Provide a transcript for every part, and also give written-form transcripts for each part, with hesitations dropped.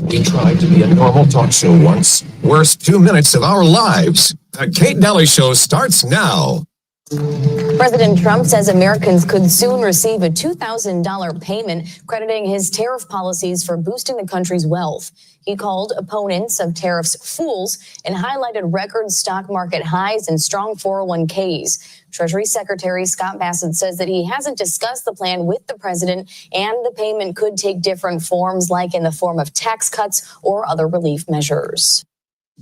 We tried to be a normal talk show once. Worst 2 minutes of our lives. The Kate Daly Show starts now. President Trump says Americans could soon receive a $2,000 payment crediting his tariff policies for boosting the country's wealth. He called opponents of tariffs fools and highlighted record stock market highs and strong 401ks. Treasury Secretary Scott Bassett says that he hasn't discussed the plan with the president, and the payment could take different forms, like in the form of tax cuts or other relief measures.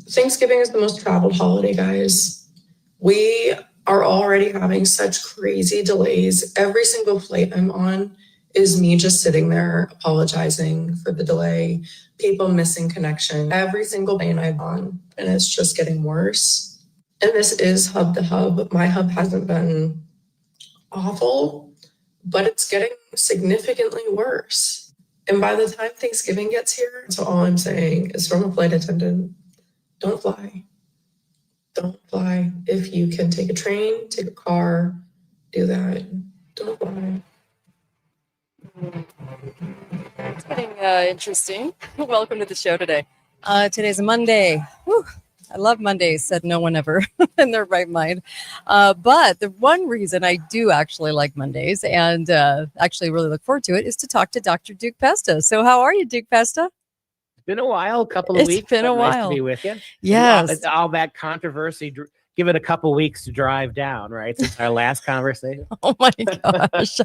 Thanksgiving is the most traveled holiday, guys. We are already having such crazy delays. Every single flight I'm on is me just sitting there apologizing for the delay, people missing connection. Every single plane I'm on, and it's just getting worse. And this is hub to hub. My hub hasn't been awful, but it's getting significantly worse. And by the time Thanksgiving gets here, so all I'm saying is, from a flight attendant, don't fly. Don't fly. If you can take a train, take a car, do that. Don't fly. It's getting interesting. Welcome to the show today. Today's a Monday. Whew. I love Mondays, said no one ever in their right mind. But the one reason I do actually like Mondays and actually really look forward to it is to talk to Dr. Duke Pesta. So how are you, Duke Pesta? It's been a while, a couple of weeks. It's been a while. Nice to be with you. Yes. All that controversy, give it a couple weeks to drive down, right? Since our last conversation. Oh my gosh.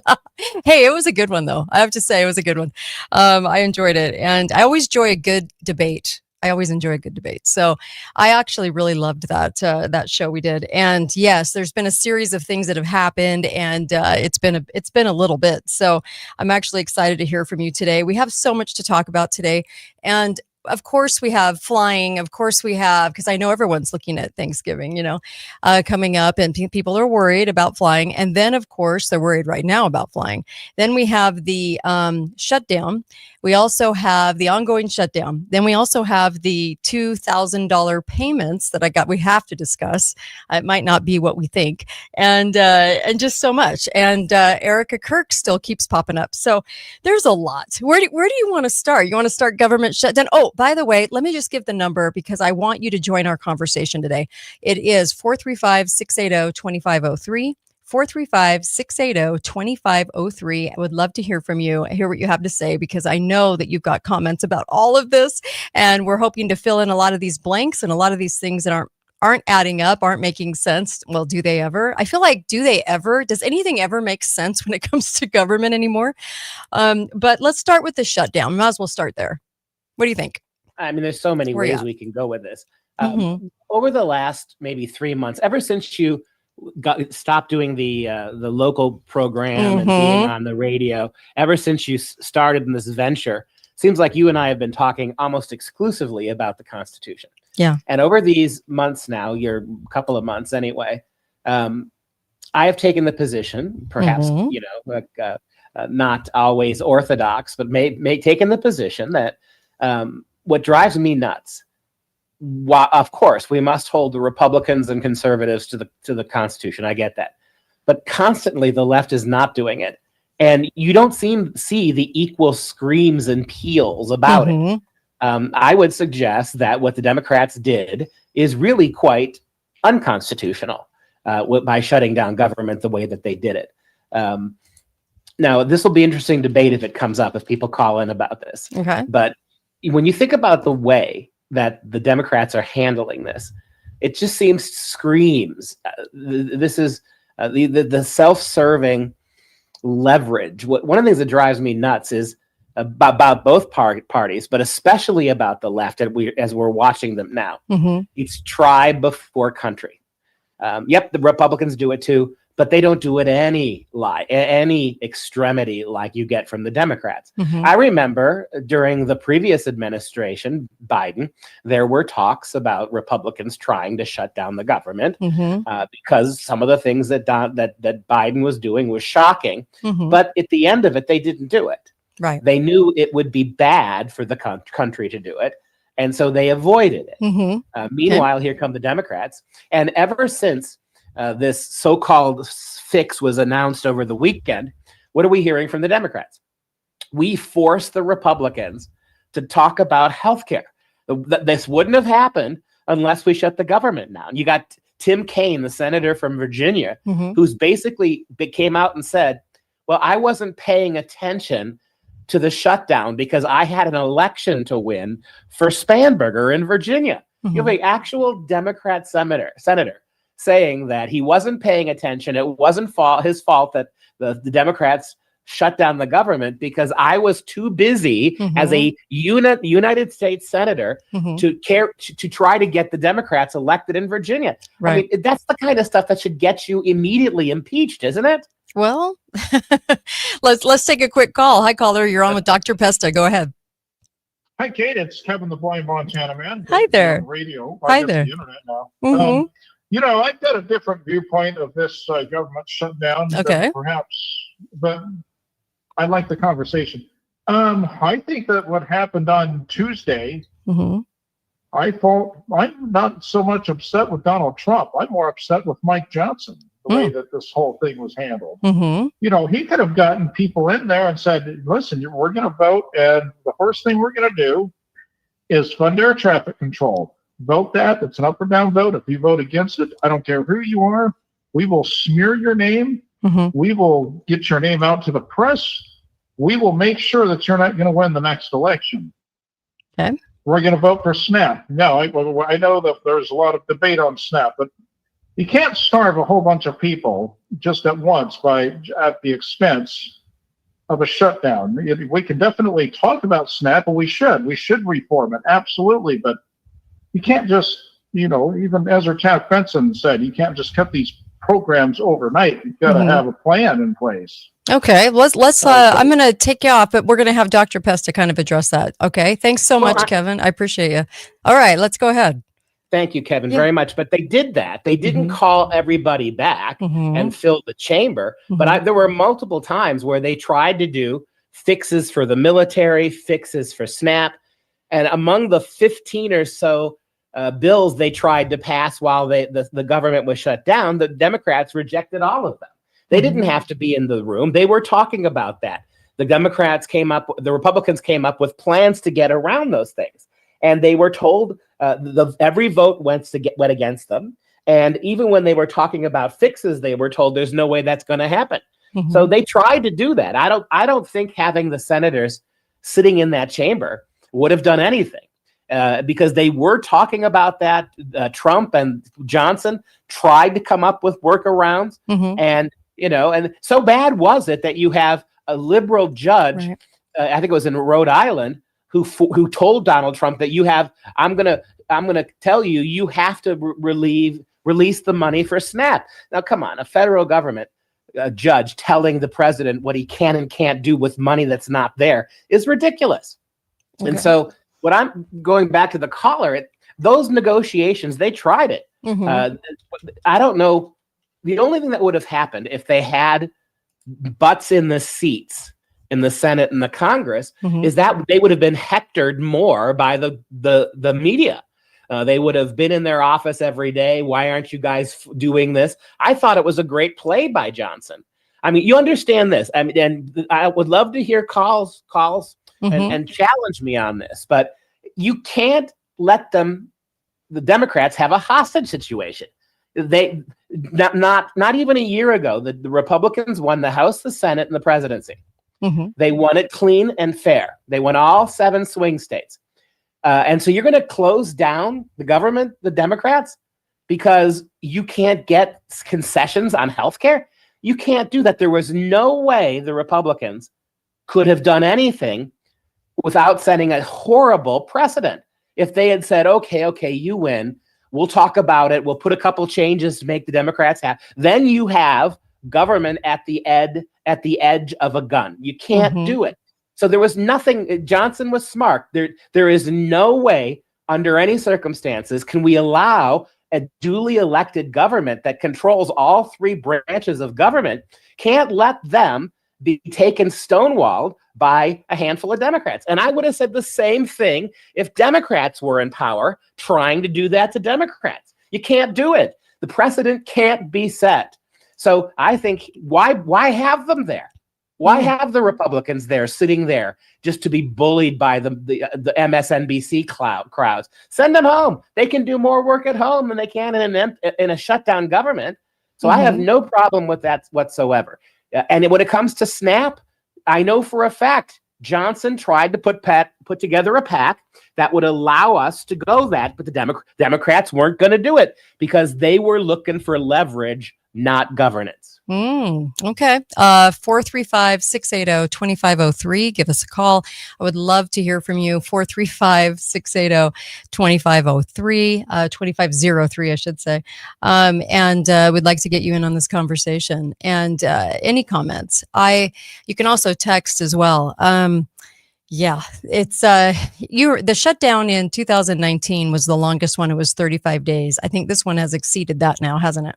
Hey, it was a good one though. I have to say it was a good one. I enjoyed it. And I always enjoy a good debate. I always enjoy a good debate. So I actually really loved that show we did. And yes, there's been a series of things that have happened, and it's been a little bit. So I'm actually excited to hear from you today. We have so much to talk about today. And of course we have flying. Of course we have, because I know everyone's looking at Thanksgiving, coming up, and people are worried about flying. And then of course they're worried right now about flying. Then we have the shutdown. We also have the ongoing shutdown. Then we also have the $2,000 payments that we have to discuss. It might not be what we think, and just so much. And Erica Kirk still keeps popping up. So there's a lot. Where do you want to start? You want to start government shutdown? Oh, by the way, let me just give the number because I want you to join our conversation today. It is 435-680-2503. 435-680-2503. I would love to hear from you, hear what you have to say, because I know that you've got comments about all of this, and we're hoping to fill in a lot of these blanks and a lot of these things that aren't adding up, aren't making sense. Well, do they ever? I feel like, do they ever? Does anything ever make sense when it comes to government anymore? But let's start with the shutdown. We might as well start there. What do you think? I mean, there's so many ways we can go with this. Over the last maybe 3 months, ever since you stopped doing the local program and being on the radio, ever since you started in this venture, seems like you and I have been talking almost exclusively about the Constitution. Yeah. And over these months now, your couple of months anyway, I have taken the position, perhaps, not always orthodox, but may taken the position that what drives me nuts, of course, we must hold the Republicans and conservatives to the Constitution. I get that. But constantly the left is not doing it. And you don't see the equal screams and peals about it. I would suggest that what the Democrats did is really quite unconstitutional by shutting down government the way that they did it. Now, this will be interesting debate if it comes up, if people call in about this. Okay. But when you think about the way that the Democrats are handling this, it just screams. This is the self-serving leverage. One of the things that drives me nuts is about both parties, but especially about the left, as we're watching them now. It's tribe before country. Yep, the Republicans do it too, but they don't do it any extremity like you get from the Democrats. I remember during the previous administration, Biden, there were talks about Republicans trying to shut down the government because some of the things that Biden was doing was shocking. But at the end of it, they didn't do it. Right. They knew it would be bad for the country to do it. And so they avoided it. Meanwhile, here come the Democrats. And ever since this so-called fix was announced over the weekend, what are we hearing from the Democrats? We force the Republicans to talk about healthcare. This wouldn't have happened unless we shut the government down. You got Tim Kaine, the senator from Virginia, who's basically came out and said, well, I wasn't paying attention to the shutdown because I had an election to win for Spanberger in Virginia. You have an actual Democrat senator saying that he wasn't paying attention. It wasn't his fault that the Democrats shut down the government because I was too busy as a United States senator to try to get the Democrats elected in Virginia. Right. I mean, that's the kind of stuff that should get you immediately impeached, isn't it? Well, let's take a quick call. Hi, caller. You're on with Dr. Pesta. Go ahead. Hi, Kate. It's Kevin the Blind Montana Man. Hi there. On the radio. Hi I guess there. the internet now. You know, I've got a different viewpoint of this government shutdown. Okay. Perhaps, but I like the conversation. I think that what happened on Tuesday, I'm not so much upset with Donald Trump. I'm more upset with Mike Johnson, the way that this whole thing was handled. You know, he could have gotten people in there and said, listen, we're going to vote, and the first thing we're going to do is fund air traffic control. Vote that. It's an up or down vote. If you vote against it, I don't care who you are. We will smear your name. We will get your name out to the press. We will make sure that you're not going to win the next election. Okay. We're going to vote for SNAP. No, I know that there's a lot of debate on SNAP, but you can't starve a whole bunch of people just at once at the expense of a shutdown. We can definitely talk about SNAP, and we should reform it, absolutely. But you can't just, you know, even Ezra Taft Benson said, you can't just cut these programs overnight. You've got to have a plan in place. Okay, let's. I'm going to take you off, but we're going to have Dr. Pesta kind of address that. Okay, thanks so much, Kevin. I appreciate you. All right, let's go ahead. Thank you, Kevin, very much. But they did that. They didn't call everybody back and fill the chamber. But there were multiple times where they tried to do fixes for the military, fixes for SNAP. And among the 15 or so bills they tried to pass while the government was shut down, the Democrats rejected all of them. They didn't have to be in the room. They were talking about that. The Republicans came up with plans to get around those things. And they were told every vote went against them. And even when they were talking about fixes, they were told there's no way that's going to happen. So they tried to do that. I don't think having the senators sitting in that chamber would have done anything because they were talking about that. Trump and Johnson tried to come up with workarounds. And, you know, and so bad was it that you have a liberal judge, I think it was in Rhode Island, who told Donald Trump that I'm gonna tell you have to release the money for SNAP. Now, come on, a federal government judge telling the president what he can and can't do with money that's not there is ridiculous. Okay. And so, what I'm going back to the caller, those negotiations, they tried it. I don't know. The only thing that would have happened if they had butts in the seats in the Senate and the Congress is that they would have been hectored more by the media. They would have been in their office every day. Why aren't you guys doing this? I thought it was a great play by Johnson. I mean, you understand this. I mean, and I would love to hear calls and challenge me on this, but you can't let the Democrats have a hostage situation. They not even a year ago, the Republicans won the House, the Senate, and the presidency. They won it clean and fair. They won all 7 swing states. And so you're going to close down the government, the Democrats, because you can't get concessions on healthcare? You can't do that. There was no way the Republicans could have done anything without setting a horrible precedent. If they had said, okay, you win, we'll talk about it, we'll put a couple changes to make the Democrats happy, then you have government at the edge of a gun. You can't do it. So there was nothing. Johnson was smart. There is no way under any circumstances can we allow a duly elected government that controls all 3 branches of government, can't let them be taken stonewalled by a handful of Democrats. And I would have said the same thing if Democrats were in power trying to do that to Democrats. You can't do it. The precedent can't be set. So I think why have them there? Why have the Republicans there sitting there just to be bullied by the MSNBC crowds? Send them home. They can do more work at home than they can in a shutdown government. So I have no problem with that whatsoever. And when it comes to SNAP, I know for a fact Johnson tried to put together a PAC that would allow us to go that, but the Democrats weren't going to do it because they were looking for leverage, not governance. Okay. 435-680-2503. Give us a call. I would love to hear from you. 435-680-2503, 2503, I should say. And we'd like to get you in on this conversation. And any comments? You can also text as well. Yeah, it's the shutdown in 2019 was the longest one. It was 35 days. I think this one has exceeded that now, hasn't it?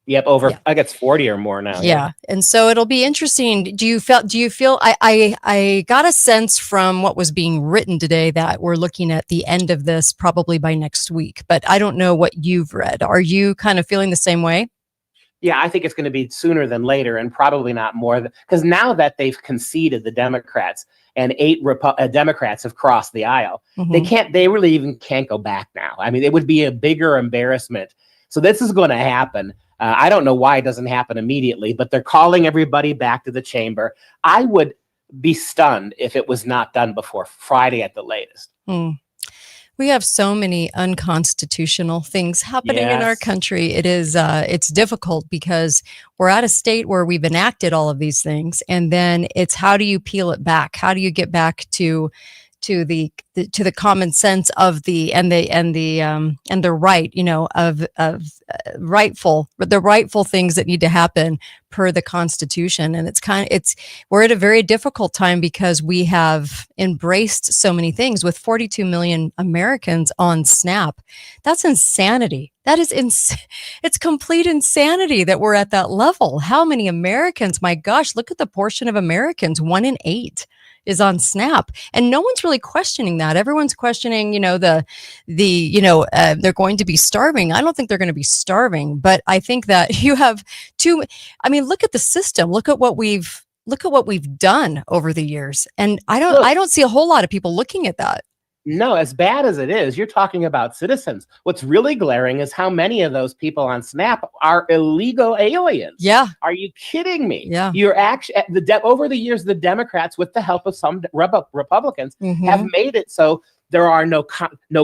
Yep, I guess 40 or more now. Yeah. And so it'll be interesting. Do you feel I got a sense from what was being written today that we're looking at the end of this probably by next week, but I don't know what you've read. Are you kind of feeling the same way? Yeah, I think it's going to be sooner than later, and probably not more, because now that they've conceded, the Democrats, and 8 Democrats have crossed the aisle, they really even can't go back now. I mean, it would be a bigger embarrassment. So this is going to happen. I don't know why it doesn't happen immediately, but they're calling everybody back to the chamber. I would be stunned if it was not done before Friday at the latest. We have so many unconstitutional things happening in our country. It is, it's difficult because we're at a state where we've enacted all of these things, and then it's how do you peel it back? How do you get back to the common sense of the right, of the rightful things that need to happen per the Constitution. And we're at a very difficult time because we have embraced so many things with 42 million Americans on SNAP. That's insanity. That is it's complete insanity that we're at that level. How many Americans? My gosh, look at the portion of Americans, 1 in 8. Is on SNAP, and no one's really questioning that. Everyone's questioning, they're going to be starving. I don't think they're going to be starving, but I think that you have look at the system. Look at what we've done over the years, and I don't see a whole lot of people looking at that. No, as bad as it is, you're talking about citizens. What's really glaring is how many of those people on SNAP are illegal aliens. Yeah. Are you kidding me? Yeah. You're actually over the years, the Democrats, with the help of some Republicans, have made it so there are no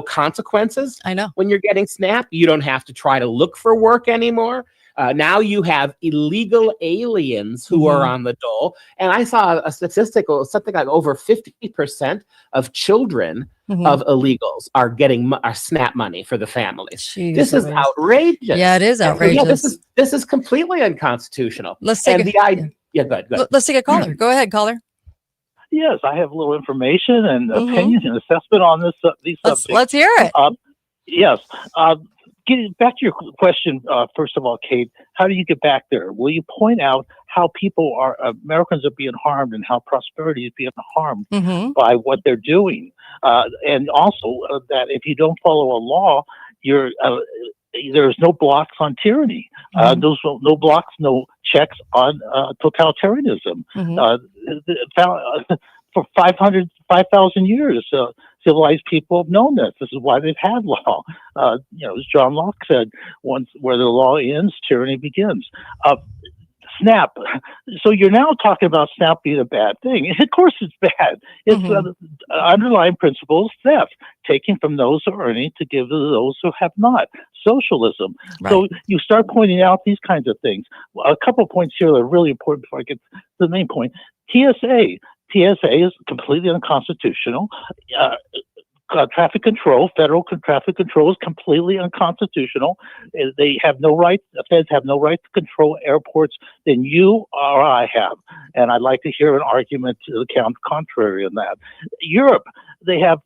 consequences. I know. When you're getting SNAP, you don't have to try to look for work anymore. Now you have illegal aliens who are on the dole. And I saw a statistical, something like over 50% of children of illegals are getting our SNAP money for the families. Jeez, this is outrageous. Yeah, it is outrageous. Yeah, this is completely unconstitutional. Let's take Go ahead. Let's take a caller. Go ahead, caller. Yes, I have a little information and opinion and assessment on these subjects. Let's hear it. Yes. Getting back to your question, first of all, Kate, how do you get back there? Will you point out how Americans are being harmed and how prosperity is being harmed by what they're doing? And also that if you don't follow a law, there's no blocks on tyranny. There's no blocks, no checks on totalitarianism. For 5,000 years, civilized people have known this. This is why they've had law. As John Locke said, once where the law ends, tyranny begins. SNAP. So you're now talking about SNAP being a bad thing. Of course it's bad. It's underlying principle is theft, taking from those who are earning to give to those who have not. Socialism. Right. So you start pointing out these kinds of things. A couple of points here that are really important before I get to the main point. TSA is completely unconstitutional. Traffic control, federal traffic control is completely unconstitutional. They have no right, the feds have no right to control airports than you or I have. And I'd like to hear an argument to the contrary on that. Europe, they have,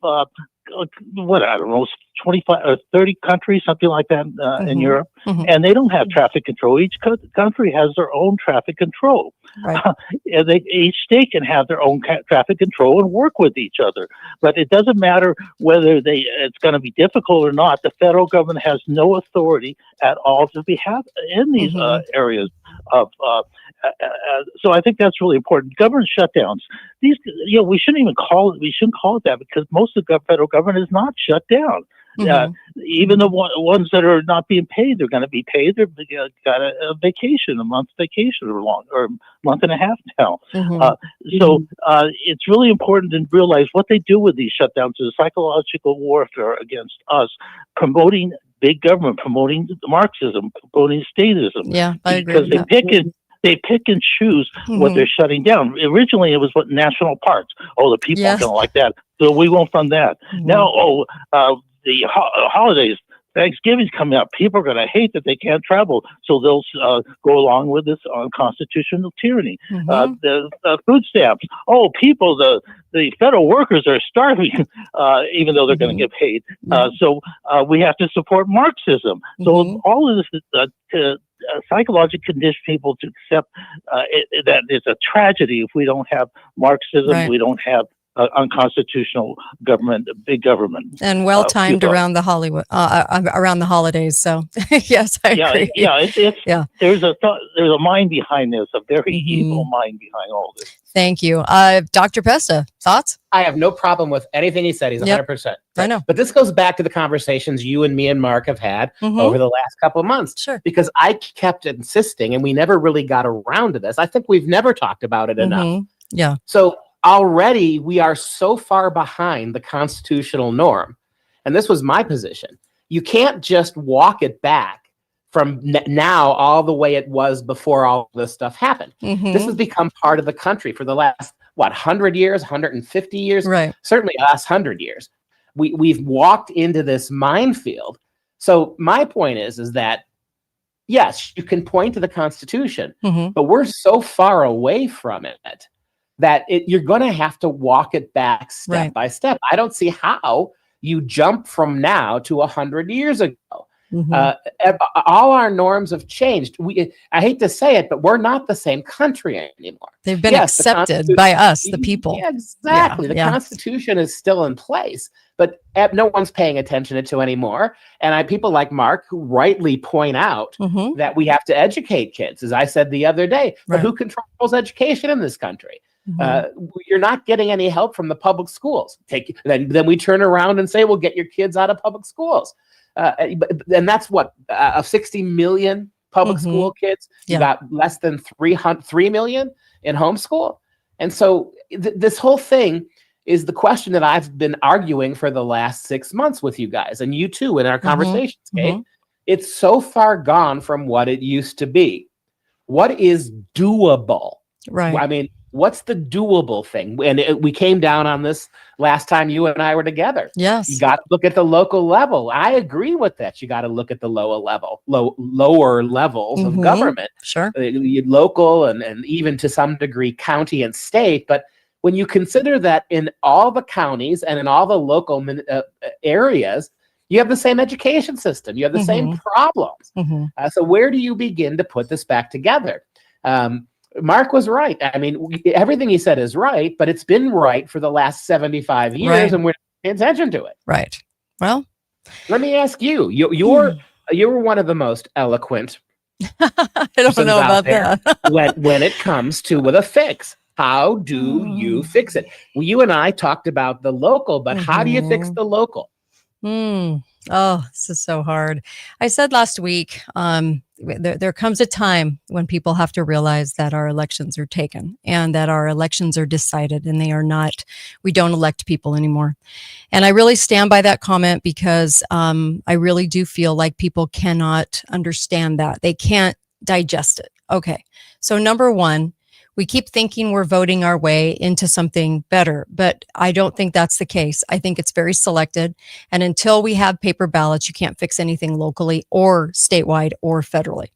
25 or 30 countries, something like that in Europe, and they don't have traffic control. Each country has their own traffic control. Right. And each state can have their own traffic control and work with each other. But it doesn't matter whether it's going to be difficult or not. The federal government has no authority at all to be in these areas. of. So I think that's really important. Government shutdowns. These, we shouldn't even call it. We shouldn't call it that because most of the federal government is not shut down. Even the ones that are not being paid, they're going to be paid. They've got a vacation, a month's vacation or a month and a half now. So it's really important to realize what they do with these shutdowns is psychological warfare against us, promoting big government, promoting Marxism, promoting statism. Yeah, I agree. Because they pick and choose what they're shutting down. Originally, it was what national parks. Oh, the people aren't going to like that, so we won't fund that. Now, the holidays, Thanksgiving's coming up. People are going to hate that they can't travel, so they'll go along with this unconstitutional tyranny. The food stamps. Oh, people, the federal workers are starving, even though they're going to get paid. So we have to support Marxism. So all of this is to psychologically condition people to accept that it's a tragedy if we don't have Marxism, we don't have unconstitutional government, big government, and well timed around the around the holidays. So yes, I agree. There's a mind behind this, a very evil mind behind all this. Thank you, Dr. Pesta. Thoughts? I have no problem with anything he said. He's 100%. I know, but this goes back to the conversations you and me and Mark have had over the last couple of months. Sure. Because I kept insisting, and we never really got around to this. I think we've never talked about it enough. Yeah. So already we are so far behind the constitutional norm. And this was my position. You can't just walk it back from now all the way it was before all this stuff happened. This has become part of the country for the last, 100 years, 150 years? Right. Certainly the last 100 years. We've walked into this minefield. So my point is that, yes, you can point to the Constitution, but we're so far away from it that you're going to have to walk it back step by step. I don't see how you jump from now to 100 years ago. All our norms have changed. I hate to say it, but we're not the same country anymore. They've been accepted by us, the people. Yeah, exactly. The Constitution is still in place, but no one's paying attention to it anymore. And people like Mark, who rightly point out that we have to educate kids, as I said the other day. But who controls education in this country? You're not getting any help from the public schools. Then we turn around and say, well, get your kids out of public schools. And that's what, of 60 million public school kids, you got less than 3 million in homeschool. And so this whole thing is the question that I've been arguing for the last 6 months with you guys, and you too, in our conversations, Kate. It's so far gone from what it used to be. What is doable? Right. I mean, what's the doable thing? And we came down on this last time you and I were together. Yes. You got to look at the local level. I agree with that. You got to look at the lower levels of government. Sure. Local and even to some degree county and state. But when you consider that in all the counties and in all the local areas, you have the same education system. You have the same problems. So where do you begin to put this back together? Mark was right. I mean, everything he said is right, but it's been right for the last 75 years, and we're paying attention to it. Right. Well, let me ask you. You're one of the most eloquent. I don't know about that. when it comes to with a fix, how do you fix it? Well, you and I talked about the local, but how do you fix the local? Oh, this is so hard. I said last week, there comes a time when people have to realize that our elections are taken and that our elections are decided and we don't elect people anymore. And I really stand by that comment because I really do feel like people cannot understand that. They can't digest it. Okay. So number one, we keep thinking we're voting our way into something better, but I don't think that's the case. I think it's very selected. And until we have paper ballots, you can't fix anything locally or statewide or federally.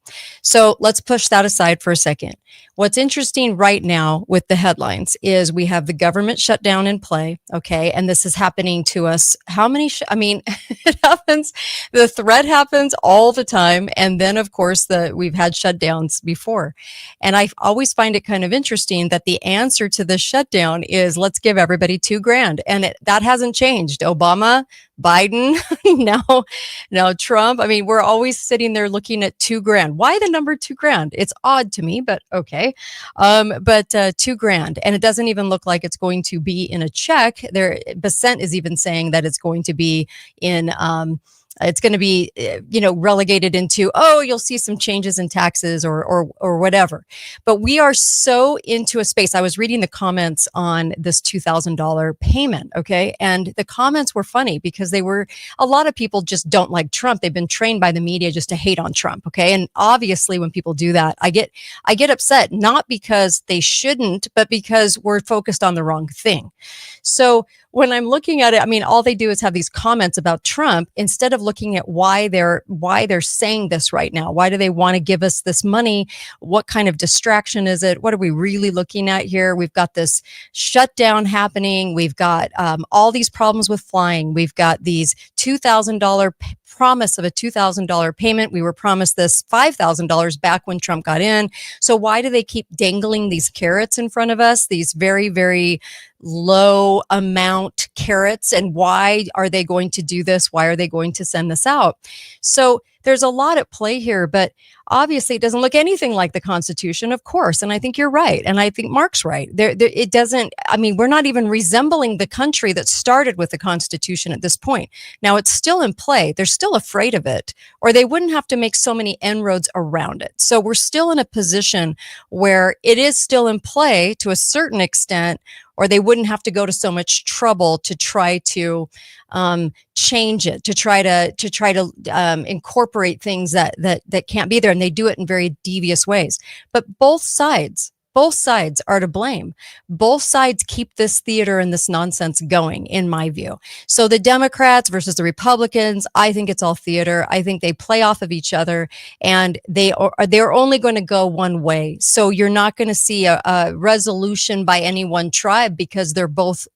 So let's push that aside for a second. What's interesting right now with the headlines is we have the government shutdown in play. Okay. And this is happening to us. It happens. The threat happens all the time. And then of course we've had shutdowns before. And I always find it kind of of interesting that the answer to this shutdown is let's give everybody $2,000. And that hasn't changed. Obama, Biden, now Trump. I mean, we're always sitting there looking at $2,000. Why the number $2,000? It's odd to me, but okay. But $2,000, and it doesn't even look like it's going to be in a check. Besant is even saying that it's going to be in. It's going to be, relegated into, you'll see some changes in taxes or whatever. But we are so into a space. I was reading the comments on this $2,000 payment. Okay. And the comments were funny because a lot of people just don't like Trump. They've been trained by the media just to hate on Trump. Okay. And obviously when people do that, I get upset, not because they shouldn't, but because we're focused on the wrong thing. So when I'm looking at it, I mean, all they do is have these comments about Trump instead of looking at why they're saying this right now. Why do they want to give us this money? What kind of distraction is it? What are we really looking at here? We've got this shutdown happening. We've got all these problems with flying. We've got these $2,000 promise of a $2,000 payment. We were promised this $5,000 back when Trump got in. So why do they keep dangling these carrots in front of us? These very, very low amount carrots. And why are they going to do this? Why are they going to send this out? So there's a lot at play here, but obviously it doesn't look anything like the Constitution, of course. And I think you're right. And I think Mark's right. It doesn't, I mean, we're not even resembling the country that started with the Constitution at this point. Now it's still in play. They're still afraid of it, or they wouldn't have to make so many inroads around it. So we're still in a position where it is still in play to a certain extent, or they wouldn't have to go to so much trouble to try to change it, to try to incorporate things that can't be there, and they do it in very devious ways. But both sides are to blame. Both sides keep this theater and this nonsense going, in my view. So the Democrats versus the Republicans, I think it's all theater. I think they play off of each other, and they're only going to go one way. So you're not going to see a resolution by any one tribe, because they're both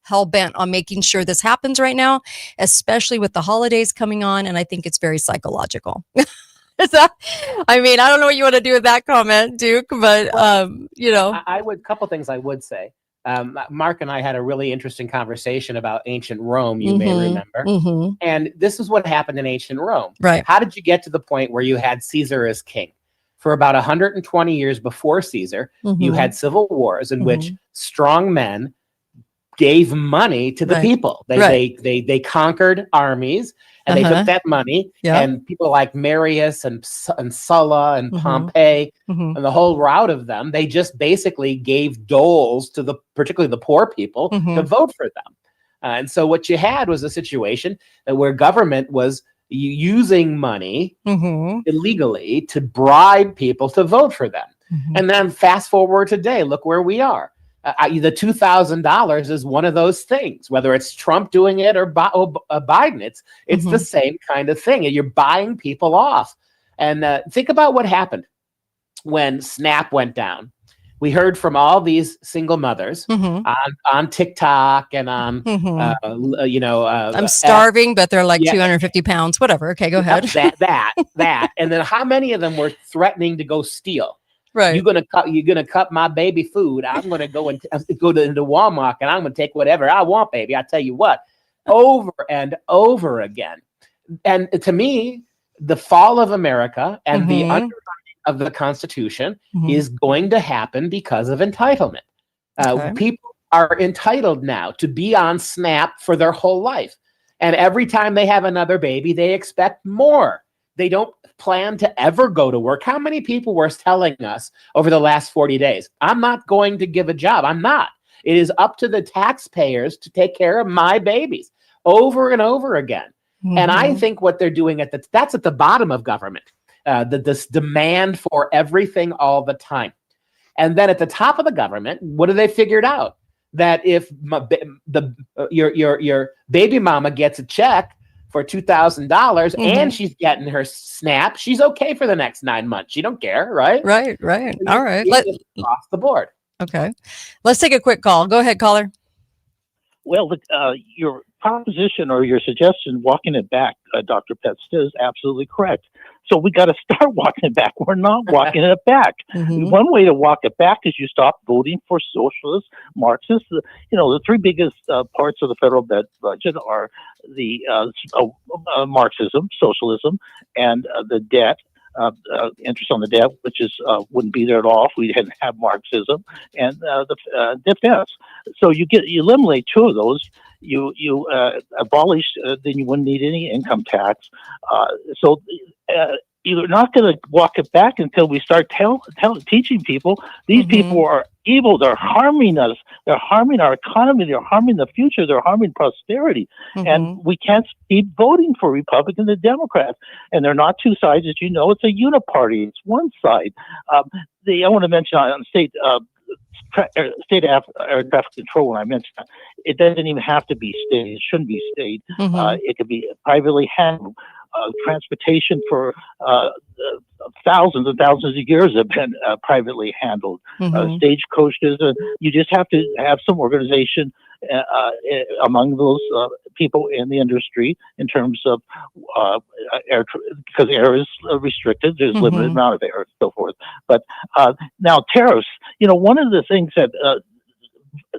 hell-bent on making sure this happens right now, especially with the holidays coming on. And I think it's very psychological. I mean, I don't know what you want to do with that comment, Duke, but I would, couple things I would say. Mark and I had a really interesting conversation about ancient Rome, you may remember. Mm-hmm. And this is what happened in ancient Rome. Right. How did you get to the point where you had Caesar as king? For about 120 years before Caesar, you had civil wars in which strong men gave money to the people. They conquered armies, and they took that money, and people like Marius and Sulla and Pompey and the whole rout of them, they just basically gave doles to particularly the poor people to vote for them. And so what you had was a situation where government was using money illegally to bribe people to vote for them. And then fast forward today, look where we are. The $2,000 is one of those things, whether it's Trump doing it or Biden. It's the same kind of thing. You're buying people off. And think about what happened when SNAP went down. We heard from all these single mothers on TikTok and on, I'm starving, but they're like 250 pounds, whatever. Okay, go ahead. That. And then how many of them were threatening to go steal? Right. You're gonna cut my baby food. I'm gonna go into Walmart and I'm gonna take whatever I want, baby. I tell you what, over and over again. And to me, the fall of America and the undermining of the Constitution is going to happen because of entitlement. People are entitled now to be on SNAP for their whole life, and every time they have another baby, they expect more. They don't plan to ever go to work. How many people were telling us over the last 40 days, I'm not going to give a job. I'm not. It is up to the taxpayers to take care of my babies, over and over again. And I think what they're doing that's at the bottom of government, this demand for everything all the time. And then at the top of the government, what have they figured out? That if your baby mama gets a check for $2,000 and she's getting her SNAP, she's okay for the next 9 months. She don't care, right? Right. All right. Across the board. Okay. Let's take a quick call. Go ahead, caller. Well, your proposition or your suggestion, walking it back, Dr. Pesta, is absolutely correct. So we got to start walking it back. We're not walking it back. One way to walk it back is you stop voting for socialists, Marxists. The three biggest parts of the federal budget are the Marxism, socialism, and the debt. Interest on the debt, which wouldn't be there at all if we didn't have Marxism, and the defense. So you eliminate two of those. You abolish, then you wouldn't need any income tax. You're not going to walk it back until we start teaching people these people are evil. They're harming us. They're harming our economy. They're harming the future. They're harming prosperity. And we can't keep voting for Republicans and Democrats. And they're not two sides, as you know. It's a uniparty. It's one side. I want to mention on state air traffic control. When I mentioned that, it doesn't even have to be state. It shouldn't be state. It could be privately handled. Transportation for thousands and thousands of years have been privately handled. Stagecoaches, you just have to have some organization among those people in the industry in terms of air, because air is restricted. There's a limited amount of air and so forth. But now tariffs, one of the things that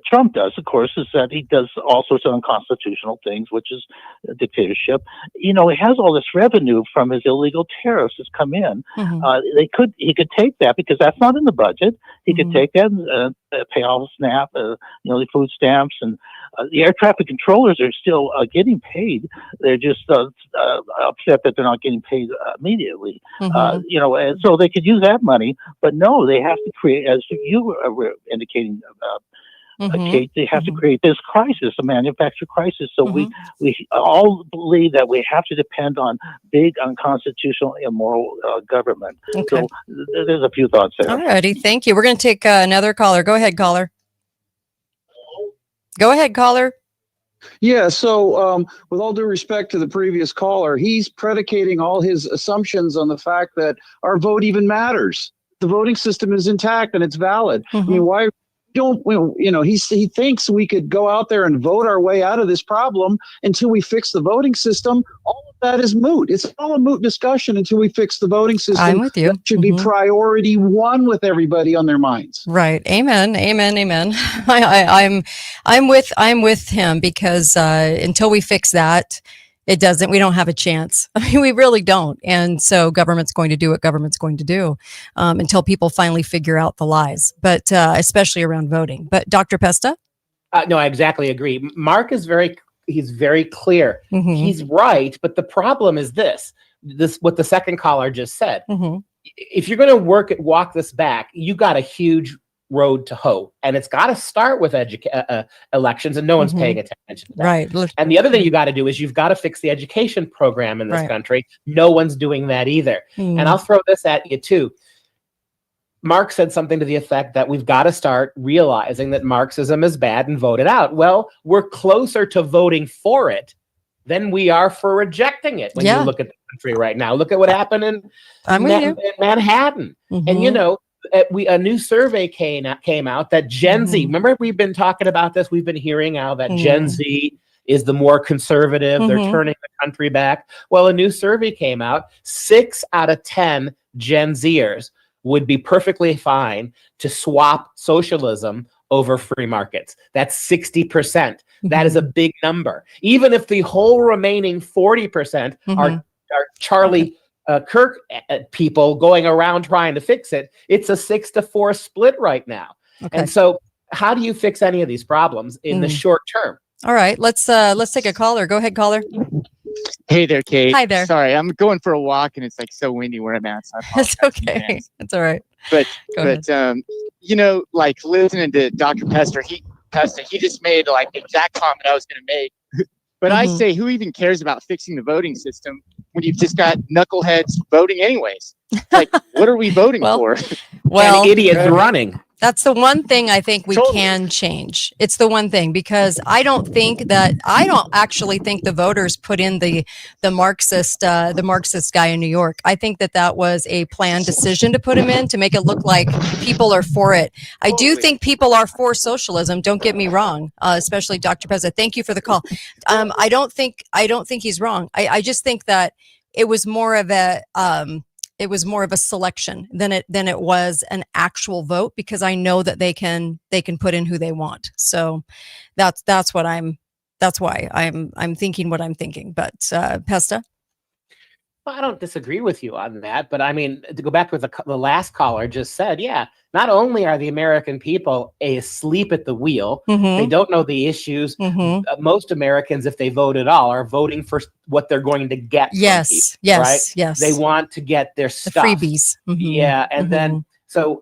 Trump does, of course, is that he does all sorts of unconstitutional things, which is a dictatorship. He has all this revenue from his illegal tariffs that's come in. He could take that because that's not in the budget. He could take that and pay all the SNAP, the food stamps, and the air traffic controllers are still getting paid. They're just upset that they're not getting paid immediately. And so they could use that money, but no, they have to create, as you were indicating, Kate, they have to create this crisis, a manufactured crisis. So we all believe that we have to depend on big, unconstitutional, immoral government. So there's a few thoughts there. Alrighty, thank you. We're going to take another caller. Go ahead, caller. Go ahead, caller. Yeah, so with all due respect to the previous caller, he's predicating all his assumptions on the fact that our vote even matters. The voting system is intact and it's valid. I mean, why don't he thinks we could go out there and vote our way out of this problem until we fix the voting system. All of that is moot. It's all a moot discussion until we fix the voting system. I'm with you. That should be priority one with everybody on their minds. Right. Amen. Amen. Amen. I'm with him because until we fix that, we don't have a chance. I mean, we really don't. And so government's going to do what government's going to do until people finally figure out the lies, but especially around voting. But Dr. Pesta? No, I exactly agree. Mark is he's very clear. He's right. But the problem is this what the second caller just said. If you're going to walk this back, you got a huge road to hoe, and it's got to start with elections, and no one's paying attention to that. Right. And the other thing you got to do is you've got to fix the education program in this country. No one's doing that either. And I'll throw this at you too. Mark said something to the effect that we've got to start realizing that Marxism is bad and vote it out. Well, we're closer to voting for it than we are for rejecting it. When you look at the country right now, look at what happened in Manhattan. And a new survey came out that Gen Z, remember we've been talking about this, we've been hearing how that Gen Z is the more conservative, they're turning the country back. Well, a new survey came out, 6 out of 10 Gen Zers would be perfectly fine to swap socialism over free markets. That's 60%. That is a big number. Even if the whole remaining 40% are Charlie Kirk people going around trying to fix it, it's a 6-4 split right now. And so how do you fix any of these problems in the short term? All right, let's take a caller. Go ahead, caller. Hey there, Kate. Hi there. Sorry, I'm going for a walk and it's like so windy where I'm at. So It's okay. It's all right. But like listening to Dr. Pesta, he just made like the exact comment I was going to make. But I say, who even cares about fixing the voting system when you've just got knuckleheads voting anyways? Like, what are we voting for? And idiots running. That's the one thing I think we Totally. can change. It's the one thing, because I don't actually think the voters put in the Marxist guy in New York. I think that was a planned decision to put him in to make it look like people are for it. I do Totally. think people are for socialism. Don't get me wrong, especially Dr. Pesta. Thank you for the call. I don't think he's wrong. I just think that it was more of a selection than it was an actual vote, because I know that they can put in who they want. So that's why I'm thinking what I'm thinking. But Pesta? Well, I don't disagree with you on that, but I mean, to go back to what the last caller just said, yeah, not only are the American people asleep at the wheel, they don't know the issues. Most Americans, if they vote at all, are voting for what they're going to get. Yes, right? yes. They want to get their The stuff. freebies. Yeah, and then so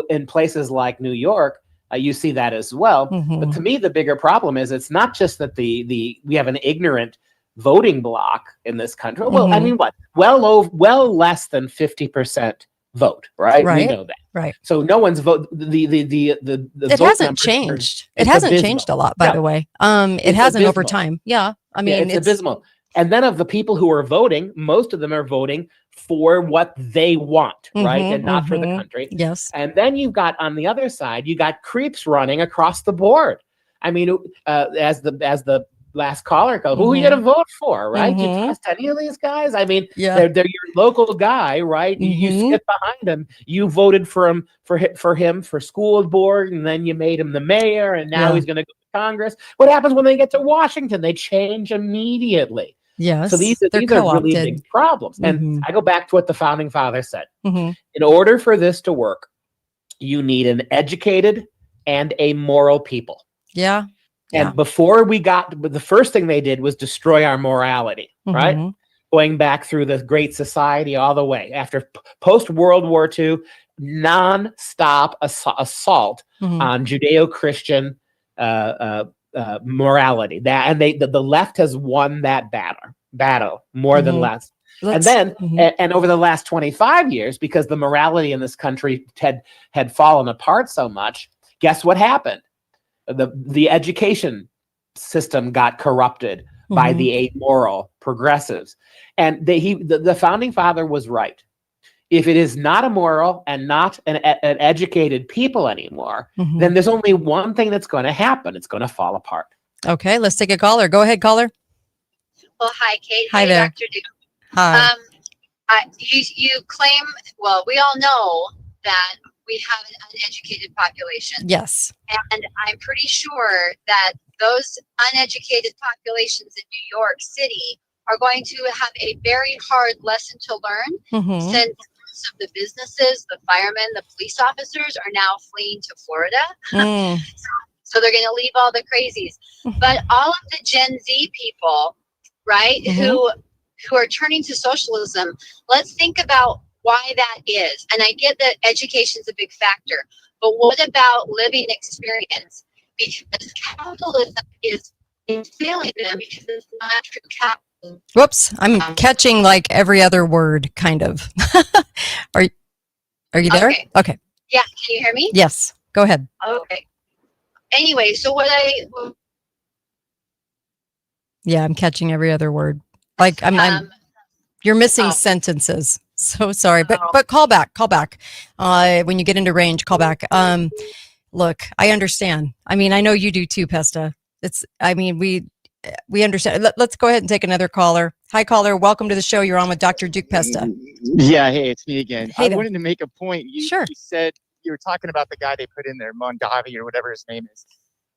in places like New York, you see that as well. But to me, the bigger problem is it's not just that we have an ignorant voting block in this country. Well, I mean, well less than 50% vote, right? We know that. Right. So no one's vote. The It vote hasn't numbers changed. it's It hasn't abysmal. changed a lot, by No, the way. It it's hasn't over abysmal. time. Yeah. I mean, it's abysmal. And then of the people who are voting, most of them are voting for what they want, right? And not for the country. Yes. And then you've got, on the other side, you got creeps running across the board. I mean, as the last caller goes, who are you going to vote for, right? Do you trust any of these guys? I mean, they're your local guy, right? You sit behind him. You voted for him for school board, and then you made him the mayor, and now he's going to go to Congress. What happens when they get to Washington? They change immediately. Yes. So these are really big problems. And I go back to what the founding fathers said. In order for this to work, you need an educated and a moral people. Yeah. And before the first thing they did was destroy our morality, right? Going back through the Great Society all the way. After post-World War II, non-stop assault on Judeo-Christian morality. The left has won that battle more than less. And then, and over the last 25 years, because the morality in this country had fallen apart so much, guess what happened? The education system got corrupted by the amoral progressives. And the founding father was right. If it is not a moral and not an educated people anymore, then there's only one thing that's going to happen. It's going to fall apart. Okay, let's take a caller. Go ahead, caller. Well, hi, Kate. Hi there. Dr. Duke. Hi. You claim, well, we all know that we have an uneducated population. Yes. And I'm pretty sure that those uneducated populations in New York City are going to have a very hard lesson to learn, since most of the businesses, the firemen, the police officers are now fleeing to Florida. So they're going to leave all the crazies. But all of the Gen Z people, right, who are turning to socialism, let's think about why that is. And I get that education is a big factor, but what about living experience? Because capitalism is failing them because it's not true capitalism. Whoops, I'm catching like every other word, kind of. Are you there? Okay. Yeah, can you hear me? Yes, go ahead. Okay. Anyway, so yeah, I'm catching every other word. Like you're missing sentences. So sorry, but call back. When you get into range, call back. Look, I understand. I mean, I know you do too, Pesta. We understand. Let's go ahead and take another caller. Hi, caller. Welcome to the show. You're on with Dr. Duke Pesta. Yeah, hey, it's me again. Hey I there. wanted to make a point. You said you were talking about the guy they put in there, Mondavi or whatever his name is.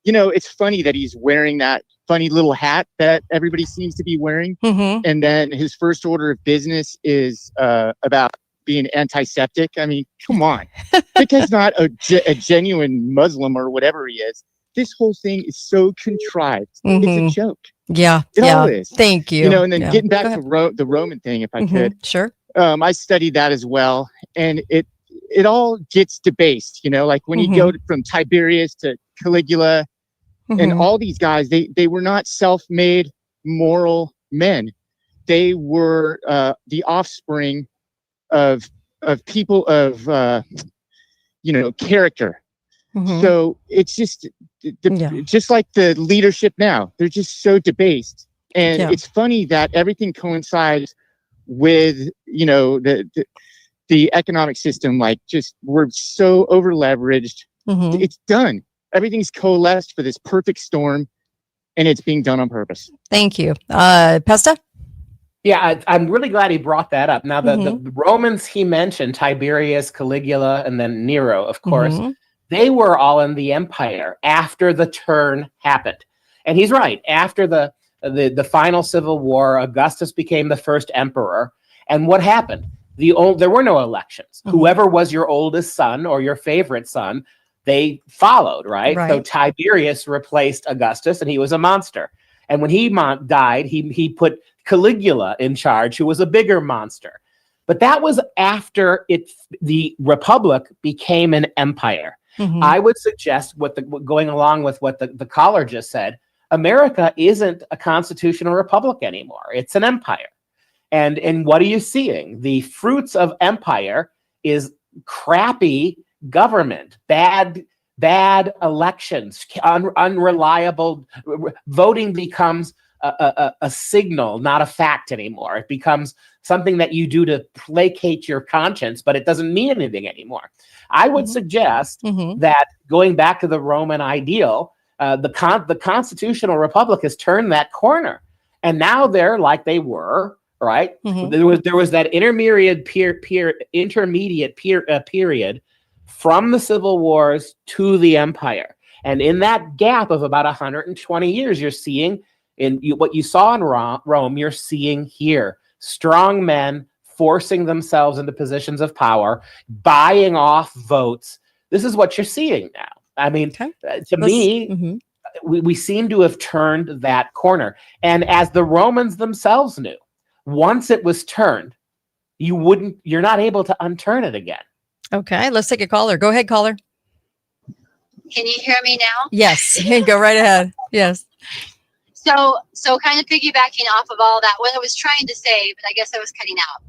You know, it's funny that he's wearing that funny little hat that everybody seems to be wearing. And then his first order of business is about being antiseptic. I mean, come on. This guy's not a genuine Muslim or whatever he is. This whole thing is so contrived. It's a joke. Yeah. It all is. Thank you. You know, and then getting back to the Roman thing, if I could. Sure. I studied that as well. And it all gets debased, you know, like when you go from Tiberius to Caligula and all these guys, they were not self-made moral men. They were the offspring of people of, character. So it's just just like the leadership now, they're just so debased. And it's funny that everything coincides with, you know, the economic system. Like, just we're so over leveraged. It's done. Everything's coalesced for this perfect storm, and it's being done on purpose. Thank you. Pesta? Yeah, I'm really glad he brought that up. Now, the Romans he mentioned, Tiberius, Caligula, and then Nero, of course, they were all in the empire after the turn happened. And he's right. After the final civil war, Augustus became the first emperor. And what happened? There were no elections. Whoever was your oldest son or your favorite son, they followed, right? So Tiberius replaced Augustus, and he was a monster. And when he died, he put Caligula in charge, who was a bigger monster. But that was after the Republic became an empire. I would suggest, going along with what the caller just said, America isn't a constitutional republic anymore. It's an empire. And what are you seeing? The fruits of empire is crappy government, bad elections, unreliable voting becomes a signal, not a fact anymore. It becomes something that you do to placate your conscience, but it doesn't mean anything anymore. I would suggest that, going back to the Roman ideal, the constitutional republic has turned that corner, and now they're like they were, right? There was that intermediate period from the civil wars to the empire, and in that gap of about 120 years, you're seeing what you saw in Rome, you're seeing here. Strong men forcing themselves into positions of power, buying off votes. This is what you're seeing now. I mean, to me, we seem to have turned that corner. And as the Romans themselves knew, once it was turned, you're not able to unturn it again. Okay, let's take a caller. Go ahead, caller. Can you hear me now? Yes, go right ahead. Yes. So kind of piggybacking off of all that, what I was trying to say, but I guess I was cutting out,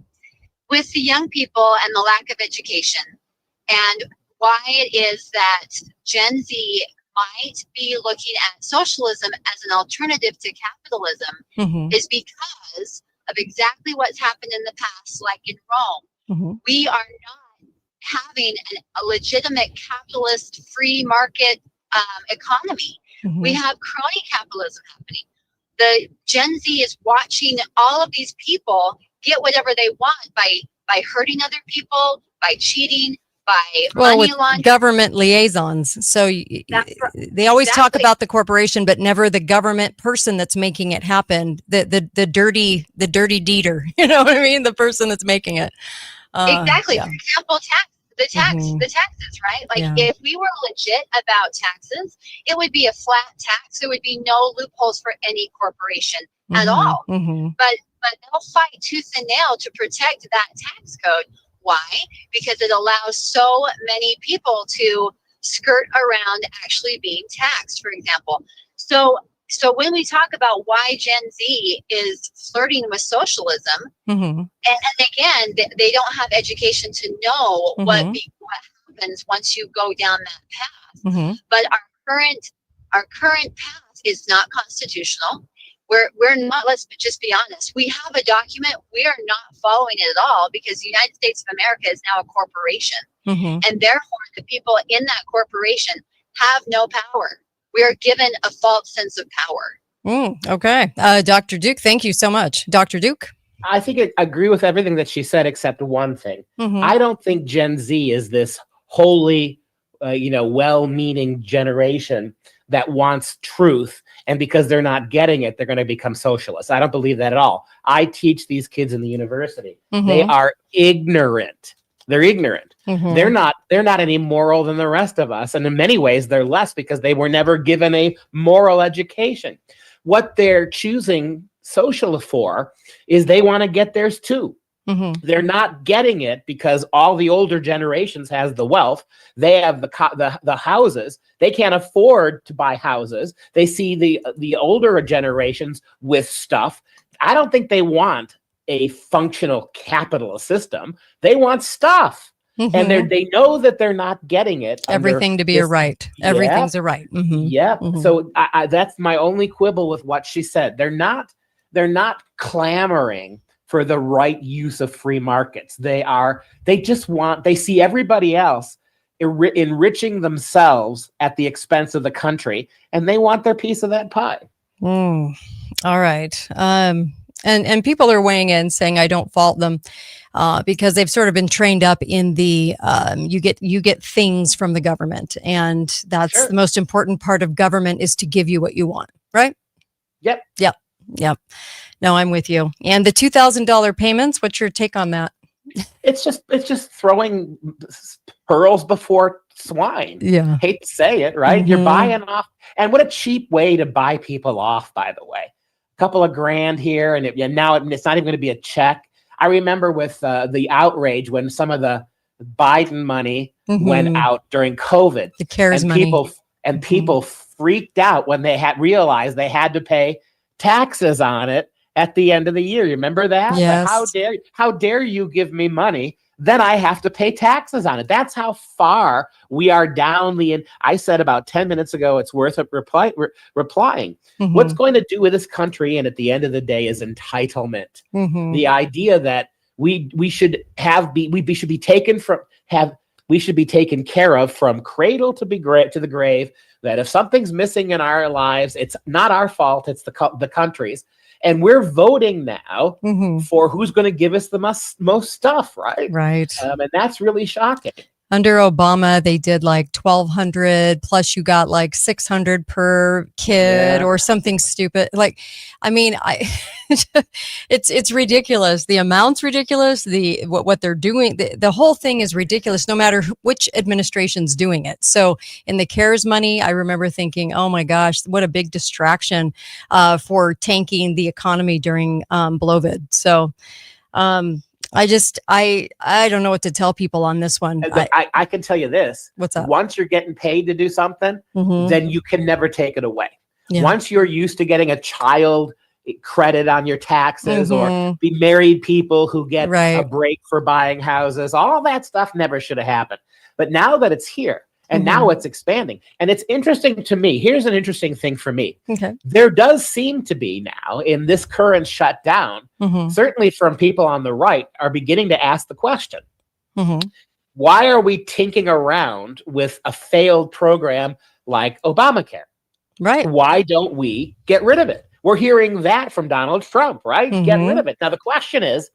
with the young people and the lack of education, and why it is that Gen Z might be looking at socialism as an alternative to capitalism is because of exactly what's happened in the past, like in Rome. We are not having a legitimate capitalist free market economy. We have crony capitalism happening. The Gen Z is watching all of these people get whatever they want by hurting other people, by cheating, by money laundering. Government liaisons. So they always talk about the corporation, but never the government person that's making it happen. The dirty deeder. You know what I mean? The person that's making it. Exactly. For example, the taxes, right? Like if we were legit about taxes, it would be a flat tax. There would be no loopholes for any corporation at all. But they'll fight tooth and nail to protect that tax code. Why? Because it allows so many people to skirt around actually being taxed, for example. So when we talk about why Gen Z is flirting with socialism, and again, they don't have education to know what happens once you go down that path. But our current path is not constitutional. We're not, let's just be honest. We have a document. We are not following it at all because the United States of America is now a corporation. And therefore, the people in that corporation have no power. We are given a false sense of power. Okay. Dr. Duke, thank you so much. Dr. Duke? I think I agree with everything that she said, except one thing. I don't think Gen Z is this wholly, well-meaning generation that wants truth. And because they're not getting it, they're going to become socialists. I don't believe that at all. I teach these kids in the university. They are ignorant. They're ignorant. They're not any moral than the rest of us. And in many ways, they're less because they were never given a moral education. What they're choosing social for is they want to get theirs too. They're not getting it because all the older generations has the wealth. They have the houses. They can't afford to buy houses. They see the older generations with stuff. I don't think they want a functional capitalist system. They want stuff. and they know that they're not getting it. Everything to be a right. Everything's a right. So that's my only quibble with what she said. They're not clamoring for the right use of free markets. They see everybody else enriching themselves at the expense of the country, and they want their piece of that pie. All right. And people are weighing in saying I don't fault them because they've sort of been trained up in the you get things from the government, and that's the most important part of government is to give you what you want, right? Yep. No, I'm with you. And the $2,000 payments, what's your take on that? It's just throwing pearls before swine. Yeah. Hate to say it, right? You're buying off, and what a cheap way to buy people off, by the way. A couple of grand here, and now it's not even going to be a check. I remember with the outrage when some of the Biden money went out during COVID. The CARES money. People freaked out when they realized they had to pay taxes on it at the end of the year. You remember that? Yes. Like, how dare you give me money? Then I have to pay taxes on it. That's how far we are down I said about 10 minutes ago, it's worth replying. What's going to do with this country, and at the end of the day, is entitlement. The idea that we should be taken care of from cradle to the grave, that if something's missing in our lives, it's not our fault, it's the country's. And we're voting now for who's going to give us the most stuff, right? Right. And that's really shocking. Under Obama, they did like $1,200 plus you got like $600 per kid or something stupid. Like, I mean, it's ridiculous. The amount's ridiculous. What they're doing, the whole thing is ridiculous, no matter which administration's doing it. So in the CARES money, I remember thinking, oh my gosh, what a big distraction for tanking the economy during Blovid. So, I don't know what to tell people on this one. I can tell you this. What's up? Once you're getting paid to do something, then you can never take it away. Yeah. Once you're used to getting a child credit on your taxes or be married people who get a break for buying houses, all that stuff never should have happened. But now that it's here, and now it's expanding. And it's interesting to me. Here's an interesting thing for me. Okay. There does seem to be now in this current shutdown, certainly from people on the right, are beginning to ask the question, why are we tinking around with a failed program like Obamacare? Right. Why don't we get rid of it? We're hearing that from Donald Trump, right? Get rid of it. Now, the question is,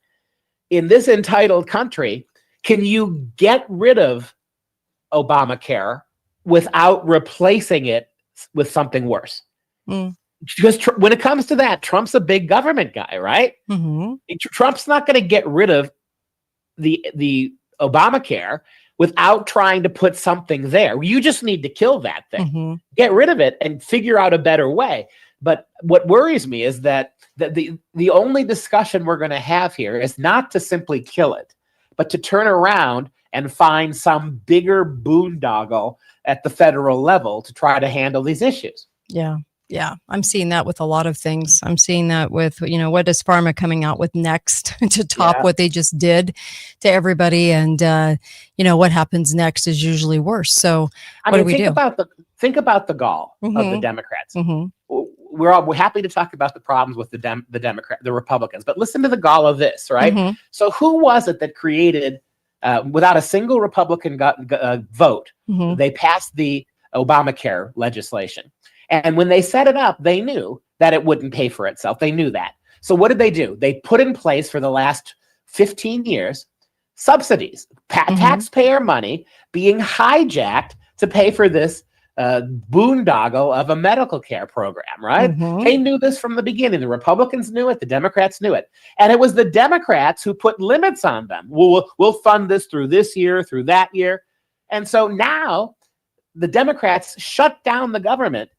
in this entitled country, can you get rid of Obamacare without replacing it with something worse? Because when it comes to that, Trump's a big government guy, right? Trump's not going to get rid of the Obamacare without trying to put something there. You just need to kill that thing, get rid of it, and figure out a better way. But what worries me is that the only discussion we're going to have here is not to simply kill it, but to turn around and find some bigger boondoggle at the federal level to try to handle these issues. Yeah. I'm seeing that with a lot of things. I'm seeing that with, what is pharma coming out with next to top what they just did to everybody. And, what happens next is usually worse. So what do we do? Think about the gall of the Democrats. We're happy to talk about the problems with the Republicans, but listen to the gall of this, right? So who was it that created, without a single Republican vote, they passed the Obamacare legislation. And when they set it up, they knew that it wouldn't pay for itself. They knew that. So what did they do? They put in place for the last 15 years subsidies, taxpayer money being hijacked to pay for this boondoggle of a medical care program, right? They knew this from the beginning. The Republicans knew it. The Democrats knew it. And it was the Democrats who put limits on them. We'll fund this through this year, through that year. And so now the Democrats shut down the government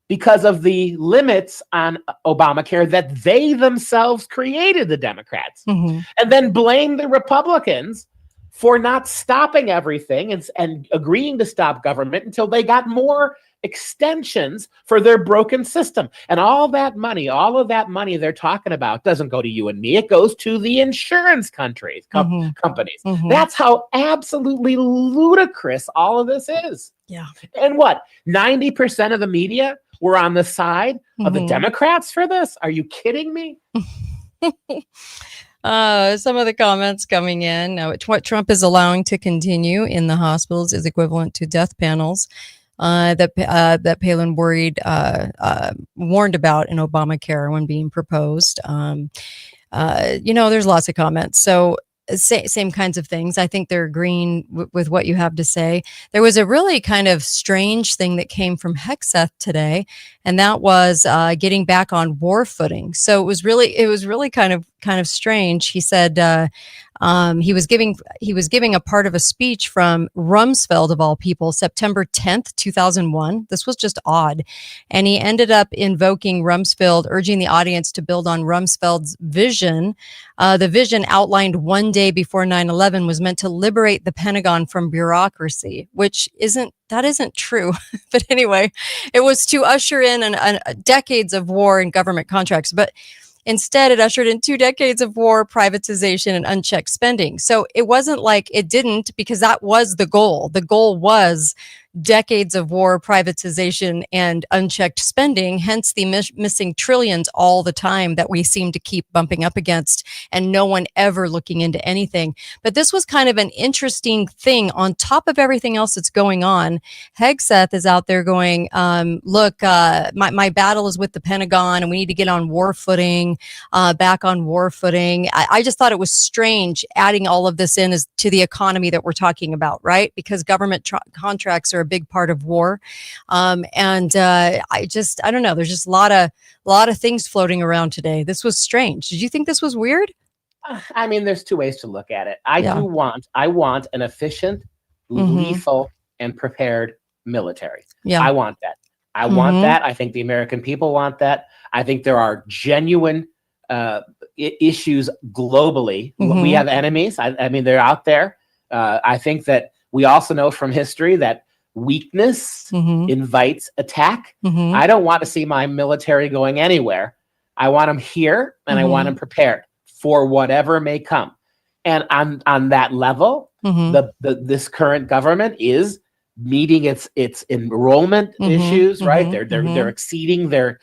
because of the limits on Obamacare that they themselves created, the Democrats, and then blame the Republicans for not stopping everything and agreeing to stop government until they got more extensions for their broken system. And all of that money they're talking about doesn't go to you and me. It goes to the insurance companies. Mm-hmm. That's how absolutely ludicrous all of this is. Yeah. And what? 90% of the media were on the side of the Democrats for this? Are you kidding me? Some of the comments coming in. Now, what Trump is allowing to continue in the hospitals is equivalent to death panels that Palin warned about in Obamacare when being proposed. There's lots of comments. So same kinds of things. I think they're agreeing with what you have to say. There was a really kind of strange thing that came from Hegseth today, and that was getting back on war footing. So it was really kind of strange. He said he was giving a part of a speech from Rumsfeld, of all people, September 10th, 2001. This was just odd. And he ended up invoking Rumsfeld, urging the audience to build on Rumsfeld's vision. The vision outlined one day before 9/11 was meant to liberate the Pentagon from bureaucracy, which isn't true. But anyway, it was to usher in decades of war and government contracts. But instead, it ushered in 2 decades of war, privatization, and unchecked spending. So it wasn't like it didn't, because that was the goal. The goal was decades of war, privatization, and unchecked spending, hence the missing trillions all the time that we seem to keep bumping up against, and no one ever looking into anything. But this was kind of an interesting thing on top of everything else that's going on. Hegseth is out there going, look, my battle is with the Pentagon, and we need to get on war footing, back on war footing. I just thought it was strange adding all of this in to the economy that we're talking about, right? Because government contracts are a big part of war. I don't know. There's just a lot of things floating around today. This was strange. Did you think this was weird? I mean, there's 2 ways to look at it. I want an efficient, lethal, and prepared military. Yeah. I want that. I want that. I think the American people want that. I think there are genuine issues globally. We have enemies. I mean, they're out there. I think that we also know from history that weakness invites attack. I don't want to see my military going anywhere. I want them here, and I want them prepared for whatever may come. And on that level, this current government is meeting its enrollment issues, right? They're exceeding the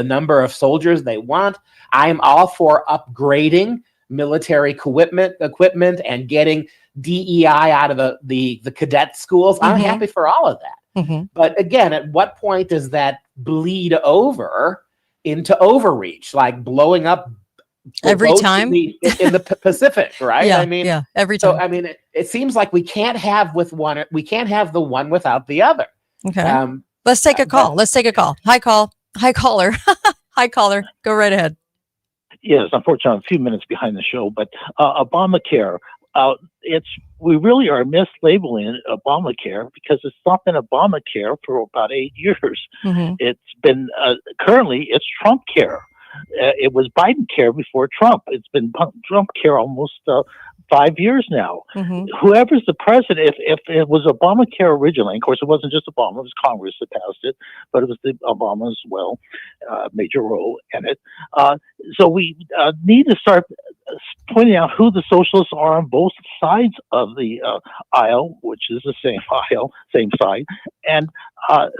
number of soldiers they want. I'm all for upgrading military equipment and getting DEI out of the cadet schools. I'm happy for all of that. But again, at what point does that bleed over into overreach, like blowing up every time in the Pacific, right? Yeah, every time. So I mean, it seems like we can't have the one without the other. Okay. Let's take a call. Hi, caller. Hi, caller. Go right ahead. Yes, unfortunately, I'm a few minutes behind the show, but Obamacare, we really are mislabeling Obamacare because it's not been Obamacare for about 8 years. It's been currently it's Trump care. It was Biden care before Trump. It's been Trump care almost 5 years now. Whoever's the president, if it was Obamacare originally, of course, it wasn't just Obama, it was Congress that passed it, but it was the Obama as well, major role in it. So we need to start pointing out who the socialists are on both sides of the aisle, which is the same aisle, same side, and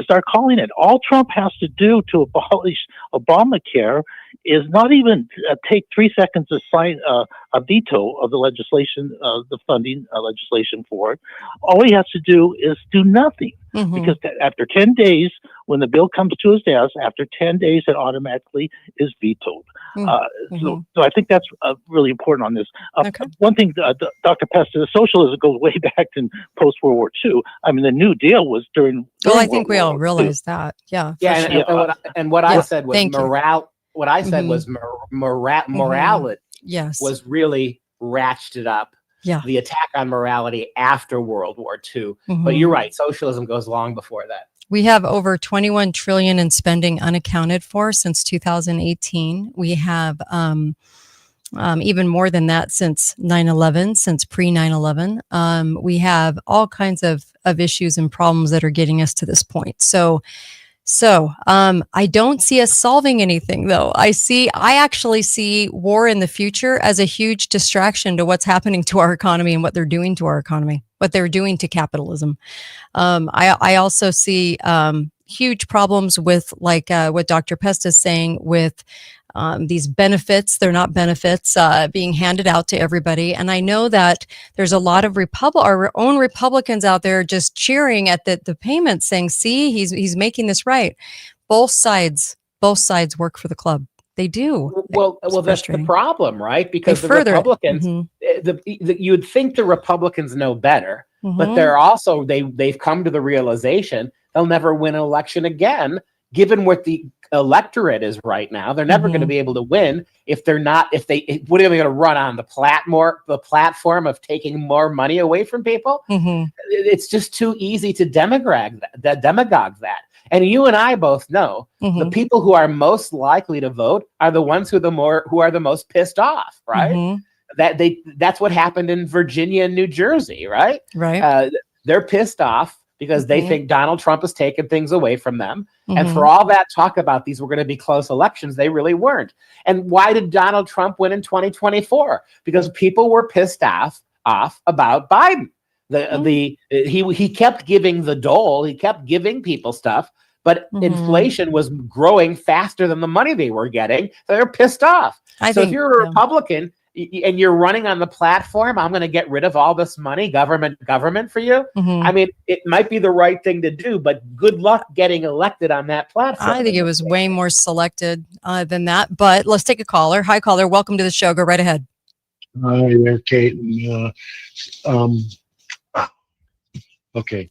start calling it. All Trump has to do to abolish Obamacare is not even take 3 seconds to sign a veto of the legislation, the funding legislation for it. All he has to do is do nothing. Because after 10 days, when the bill comes to his desk, after 10 days, it automatically is vetoed. So I think that's really important on this. One thing, Dr. Pesta, the socialism goes way back in post-World War II. I mean, the New Deal was during Well, I think we all realize that. Yeah. And what I said was morale. What I said was morality. Yes. Was really ratcheted up. Yeah. The attack on morality after World War II. But you're right. Socialism goes long before that. We have over 21 trillion in spending unaccounted for since 2018. We have even more than that since 9/11, since pre 9/11. We have all kinds of issues and problems that are getting us to this point. So I don't see us solving anything, though. I actually see war in the future as a huge distraction to what's happening to our economy and what they're doing to our economy, what they're doing to capitalism. I also see huge problems with, like what Dr. Pesta is saying, with these benefits. They're not benefits being handed out to everybody. And I know that there's a lot of our own Republicans out there just cheering at the payments, saying, see, he's making this right. Both sides work for the club. They do. Well, that's the problem, right? Because the Republicans, you would think the Republicans know better, but they're also, they've come to the realization they'll never win an election again, given what the electorate is right now. They're never going to be able to win if they're not, what are they going to run on? The platform of taking more money away from people? It's just too easy to demagogue that. And you and I both know the people who are most likely to vote are the ones who are the most pissed off, right? That's what happened in Virginia and New Jersey, right? Right. They're pissed off because they think Donald Trump has taken things away from them. And for all that talk about these were going to be close elections, they really weren't. And why did Donald Trump win in 2024? Because people were pissed off about Biden. He kept giving the dole, he kept giving people stuff, but inflation was growing faster than the money they were getting. So they're pissed off. So if you're a Republican and you're running on the platform, I'm going to get rid of all this money, government for you. I mean, it might be the right thing to do, but good luck getting elected on that platform. I think it was way more selected than that. But let's take a caller. Hi, caller. Welcome to the show. Go right ahead. Hi there, Kate. Okay.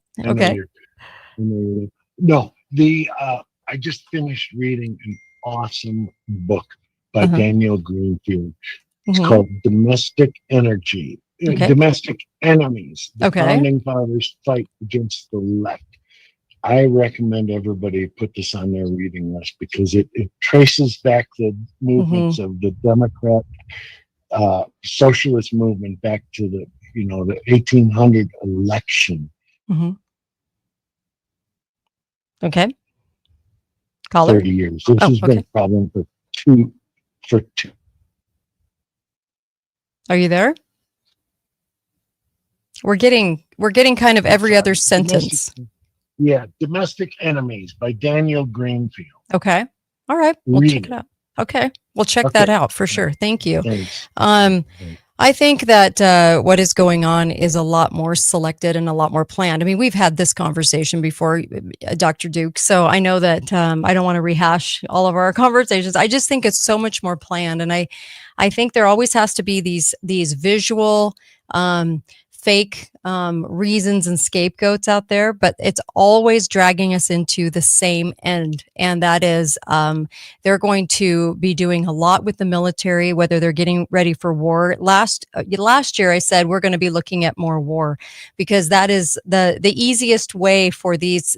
I just finished reading an awesome book by Daniel Greenfield. It's called Domestic Enemies. The founding fathers fight against the left. I recommend everybody put this on their reading list because it traces back the movements of the Democrat socialist movement back to the 1800 election. Okay. Caller. 30 years. This has been a problem for two. Are you there? We're getting kind of every other sentence. Domestic Enemies by Daniel Greenfield. Okay. All right. We'll check it out. Okay. We'll check that out for sure. Thank you. Thanks. I think that what is going on is a lot more selected and a lot more planned. I mean, we've had this conversation before, Dr. Duke, so I know that I don't want to rehash all of our conversations. I just think it's so much more planned. And I think there always has to be these visual fake reasons and scapegoats out there, but it's always dragging us into the same end. And that is they're going to be doing a lot with the military, whether they're getting ready for war. Last year, I said we're going to be looking at more war because that is the easiest way for these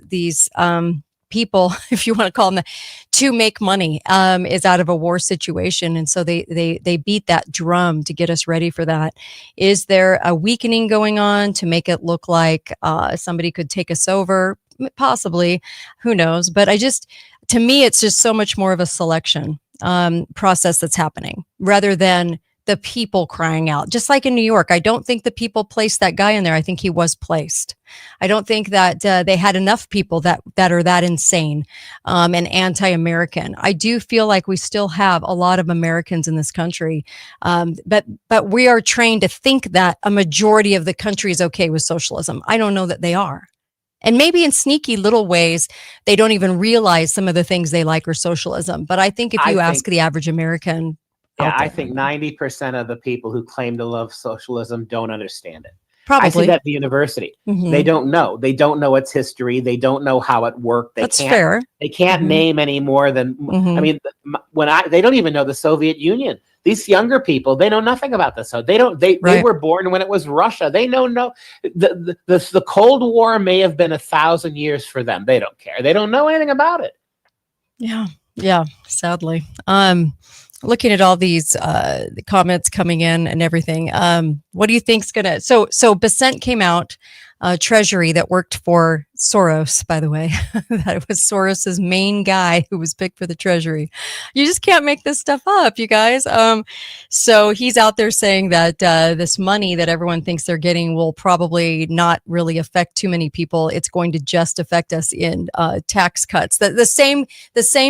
people, if you want to call them that, to make money is out of a war situation. And so they beat that drum to get us ready for that. Is there a weakening going on to make it look like somebody could take us over? Possibly, who knows? But to me, it's just so much more of a selection process that's happening rather than the people crying out. Just like in New York, I don't think the people placed that guy in there. I think he was placed. I don't think that they had enough people that are that insane and anti-American. I do feel like we still have a lot of Americans in this country, but we are trained to think that a majority of the country is okay with socialism. I don't know that they are. And maybe in sneaky little ways, they don't even realize some of the things they like are socialism. But I think if you ask the average American, I think 90% of the people who claim to love socialism don't understand it. Probably. I see that at the university. They don't know. They don't know its history. They don't know how it worked. That's fair. They can't name any more than, I mean, they don't even know the Soviet Union. These younger people, they know nothing about this. So they were born when it was Russia. They know the Cold War may have been 1,000 years for them. They don't care. They don't know anything about it. Yeah, sadly. looking at all these the comments coming in and everything. What do you think's gonna? So Besant came out, Treasury that worked for Soros, by the way. That was Soros's main guy who was picked for the Treasury. You just can't make this stuff up, you guys. So he's out there saying that this money that everyone thinks they're getting will probably not really affect too many people. It's going to just affect us in tax cuts. The same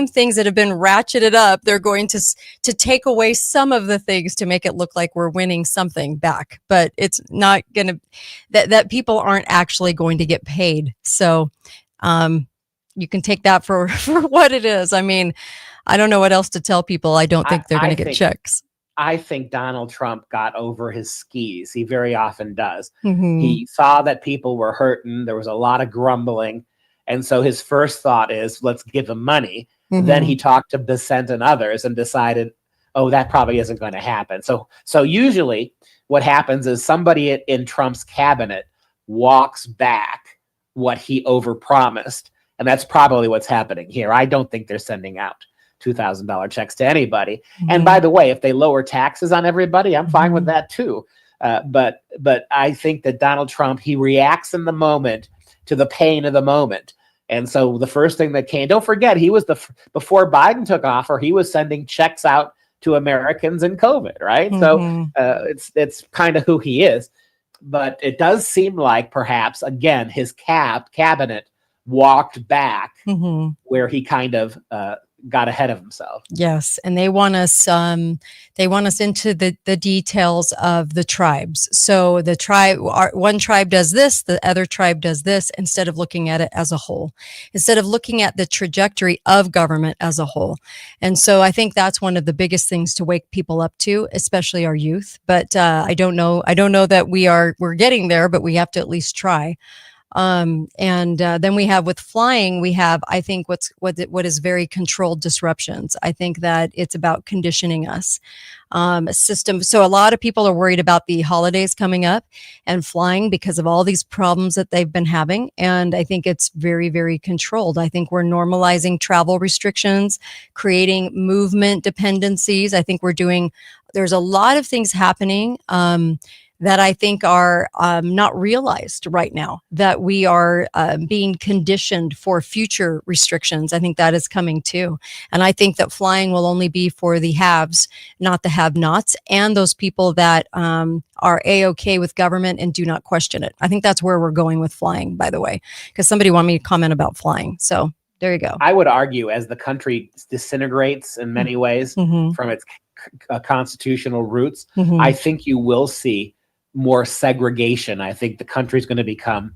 things that have been ratcheted up, they're going to take away some of the things to make it look like we're winning something back. But it's not going to, that people aren't actually going to get paid. So you can take that for what it is. I mean, I don't know what else to tell people. I don't think they're going to get checks. I think Donald Trump got over his skis. He very often does. Mm-hmm. He saw that people were hurting. There was a lot of grumbling. And so his first thought is, let's give him money. Mm-hmm. Then he talked to Besant and others and decided, oh, that probably isn't going to happen. So usually what happens is somebody in Trump's cabinet walks back what he overpromised. And that's probably what's happening here. I don't think they're sending out $2,000 checks to anybody. Mm-hmm. And by the way, if they lower taxes on everybody, I'm fine with that too. But I think that Donald Trump, he reacts in the moment to the pain of the moment. And so the first thing that came, don't forget, he was before Biden took offer, he was sending checks out to Americans in COVID, right? Mm-hmm. So it's kind of who he is. But it does seem like perhaps, again, his cabinet walked back mm-hmm. where he kind of got ahead of himself. Yes, and they want us into the details of the tribes. So the one tribe does this, the other tribe does this, instead of looking at it as a whole, instead of looking at the trajectory of government as a whole. And so I think that's one of the biggest things to wake people up to, especially our youth. But I don't know that we're getting there, but we have to at least try. And then we have with flying, we have, I think what is very controlled disruptions. I think that it's about conditioning us, a system. So a lot of people are worried about the holidays coming up and flying because of all these problems that they've been having. And I think it's very, very controlled. I think we're normalizing travel restrictions, creating movement dependencies. I think there's a lot of things happening, that I think are not realized right now, that we are being conditioned for future restrictions. I think that is coming too. And I think that flying will only be for the haves, not the have-nots, and those people that are A-okay with government and do not question it. I think that's where we're going with flying, by the way, because somebody wanted me to comment about flying. So there you go. I would argue as the country disintegrates in many ways mm-hmm. from its constitutional roots, mm-hmm. I think you will see more segregation. I think the country's going to become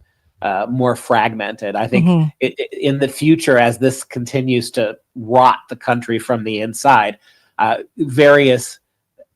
more fragmented. I think mm-hmm. in the future, as this continues to rot the country from the inside, various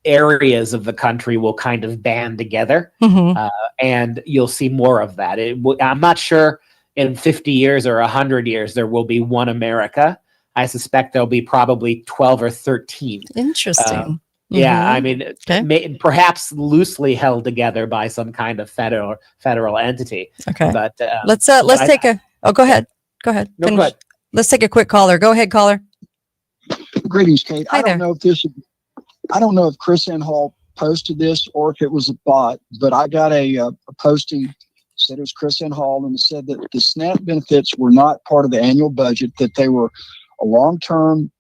areas of the country will kind of band together, mm-hmm. and you'll see more of that. I'm not sure in 50 years or 100 years there will be one America. I suspect there'll be probably 12 or 13. Interesting. Yeah, mm-hmm. I mean, okay. Perhaps loosely held together by some kind of federal entity. Okay, but let's take a. Oh, go ahead. Go ahead. No, go ahead. Let's take a quick caller. Go ahead, caller. Greetings, Kate. Hi there. I don't know if Chris Hall posted this or if it was a bot, but I got a posting said it was Chris Hall, and it said that the SNAP benefits were not part of the annual budget, that they were a long-term,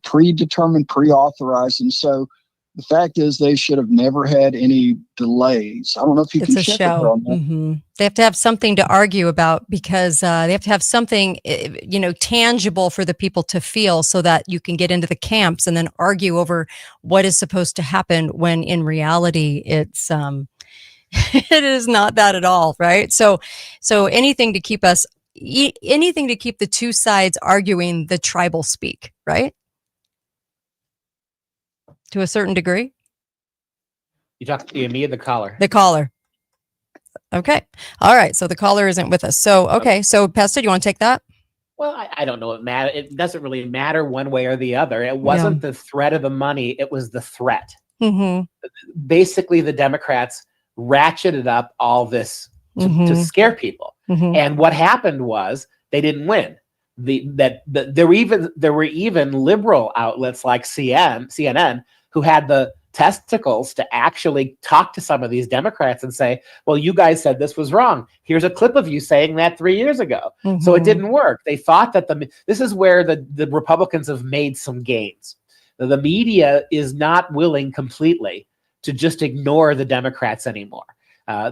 predetermined, pre-authorized, and so. The fact is, they should have never had any delays. I don't know if you can check show. on that. Mm-hmm. They have to have something to argue about because they have to have something, tangible for the people to feel, so that you can get into the camps and then argue over what is supposed to happen. When in reality, it's it is not that at all, right? So anything to keep the two sides arguing the tribal speak, right? To a certain degree. You talk to me or the caller? The caller. Okay. All right. So the caller isn't with us. So, okay. So Pesta, do you want to take that? Well, I don't know. It doesn't really matter one way or the other. It wasn't the threat of the money. It was the threat. Mm-hmm. Basically, the Democrats ratcheted up all this to scare people. Mm-hmm. And what happened was they didn't win. there were even liberal outlets like CNN who had the testicles to actually talk to some of these Democrats and say, well, you guys said this was wrong. Here's a clip of you saying that 3 years ago. Mm-hmm. So it didn't work. They thought that this is where the Republicans have made some gains. The media is not willing completely to just ignore the Democrats anymore.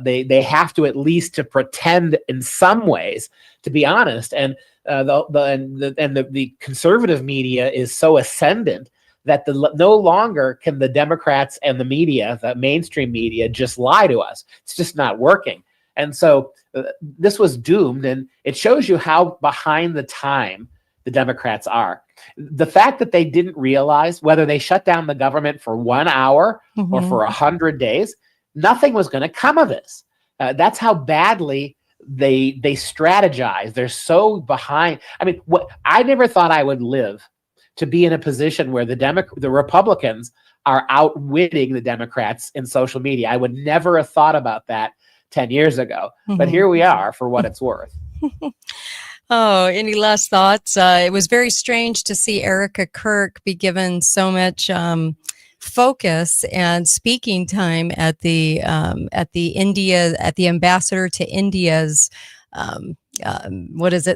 They have to at least to pretend in some ways to be honest. And the conservative media is so ascendant that no longer can the Democrats and the media, the mainstream media, just lie to us. It's just not working. And so this was doomed, and it shows you how behind the time the Democrats are. The fact that they didn't realize whether they shut down the government for 1 hour or for 100 days, nothing was going to come of this. That's how badly they strategize. They're so behind. I mean, I never thought I would live to be in a position where the Republicans are outwitting the Democrats in social media. I would never have thought about that 10 years ago. But here we are, for what it's worth. Oh, any last thoughts? It was very strange to see Erica Kirk be given so much focus and speaking time at the ambassador to India's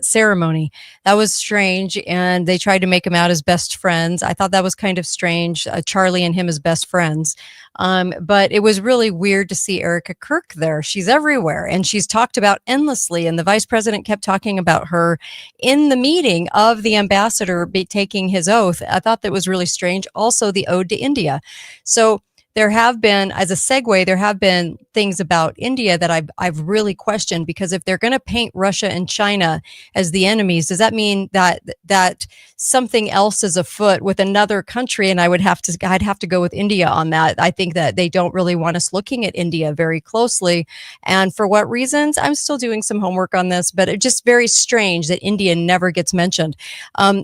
ceremony. That was strange, and they tried to make him out as best friends. I thought that was kind of strange, Charlie and him as best friends. But it was really weird to see Erica Kirk there. She's everywhere, and she's talked about endlessly, and the vice president kept talking about her in the meeting of the ambassador taking his oath. I thought that was really strange. Also, the ode to India. So there have been, as a segue, there have been things about India that I've really questioned, because if they're going to paint Russia and China as the enemies, does that mean that something else is afoot with another country? And I'd have to go with India on that. I think that they don't really want us looking at India very closely. And for what reasons? I'm still doing some homework on this, but it's just very strange that India never gets mentioned,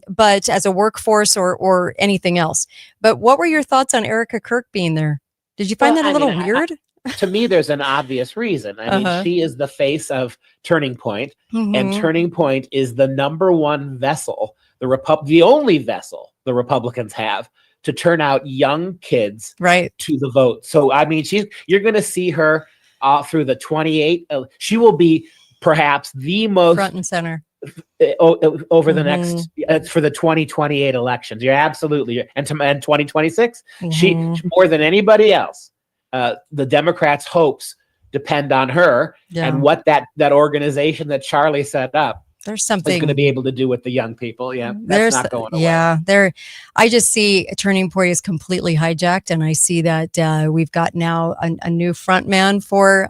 but as a workforce or anything else. But what were your thoughts on Erica Kirk being there? Did you find that a little weird? To me, there's an obvious reason. I mean, she is the face of Turning Point, and Turning Point is the number one vessel, the only vessel the Republicans have to turn out young kids to the vote. So, I mean, you're going to see her through the 28. She will be perhaps the most front and center over the next for the 2028 elections. You're absolutely, and 2026, she more than anybody else, the Democrats' hopes depend on her and what that organization that Charlie set up there's something is going to be able to do with the young people. That's not going away. I just see Turning Point is completely hijacked, and I see that we've got now a new front man for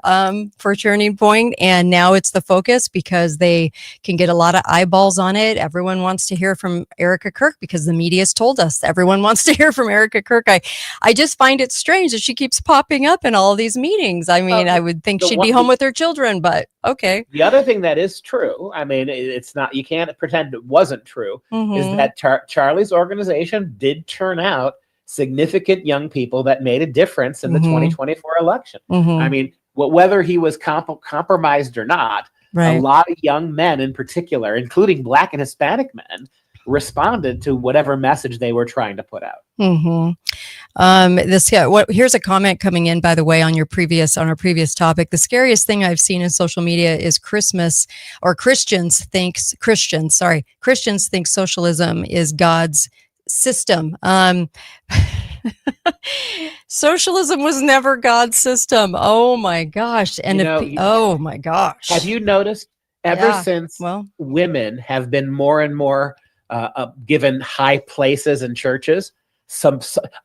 Turning Point, and now it's the focus because they can get a lot of eyeballs on it. Everyone wants to hear from Erica Kirk because the media's told us everyone wants to hear from Erica Kirk. I just find it strange that she keeps popping up in all of these meetings. I mean, I would think she'd be home with her children, but okay. The other thing that is true, I mean, it's not, you can't pretend it wasn't true, is that Charlie's organization did turn out significant young people that made a difference in the 2024 election. I mean, whether he was compromised or not, a lot of young men in particular, including Black and Hispanic men, responded to whatever message they were trying to put out. Here's a comment coming in, by the way, on our previous topic. The scariest thing I've seen in social media is Christmas, or Christians think socialism is God's system. Socialism was never God's system. Oh my gosh. And oh my gosh. Have you noticed since women have been more and more given high places in churches,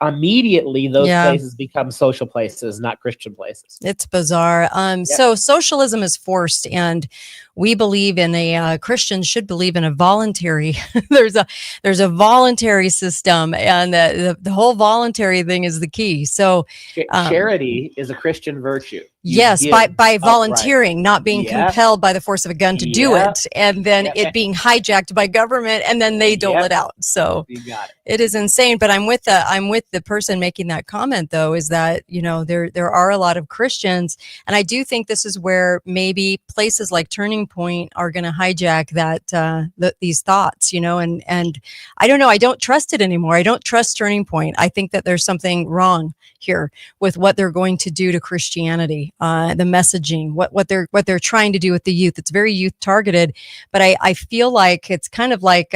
immediately those places become social places, not Christian places. It's bizarre. So socialism is forced, and we believe in Christians should believe in a voluntary. there's a voluntary system, and the whole voluntary thing is the key. So charity is a Christian virtue. Yes, by volunteering, not being compelled by the force of a gun to do it, and then it being hijacked by government, and then they dole it out. So you got it. It is insane. But I'm with the person making that comment, though, is that there are a lot of Christians, and I do think this is where maybe places like Turning Turning Point are going to hijack these thoughts, and I don't know. I don't trust it anymore. I don't trust Turning Point. I think that there's something wrong here with what they're going to do to Christianity, the messaging, what they're trying to do with the youth. It's very youth targeted, but I feel like it's kind of like,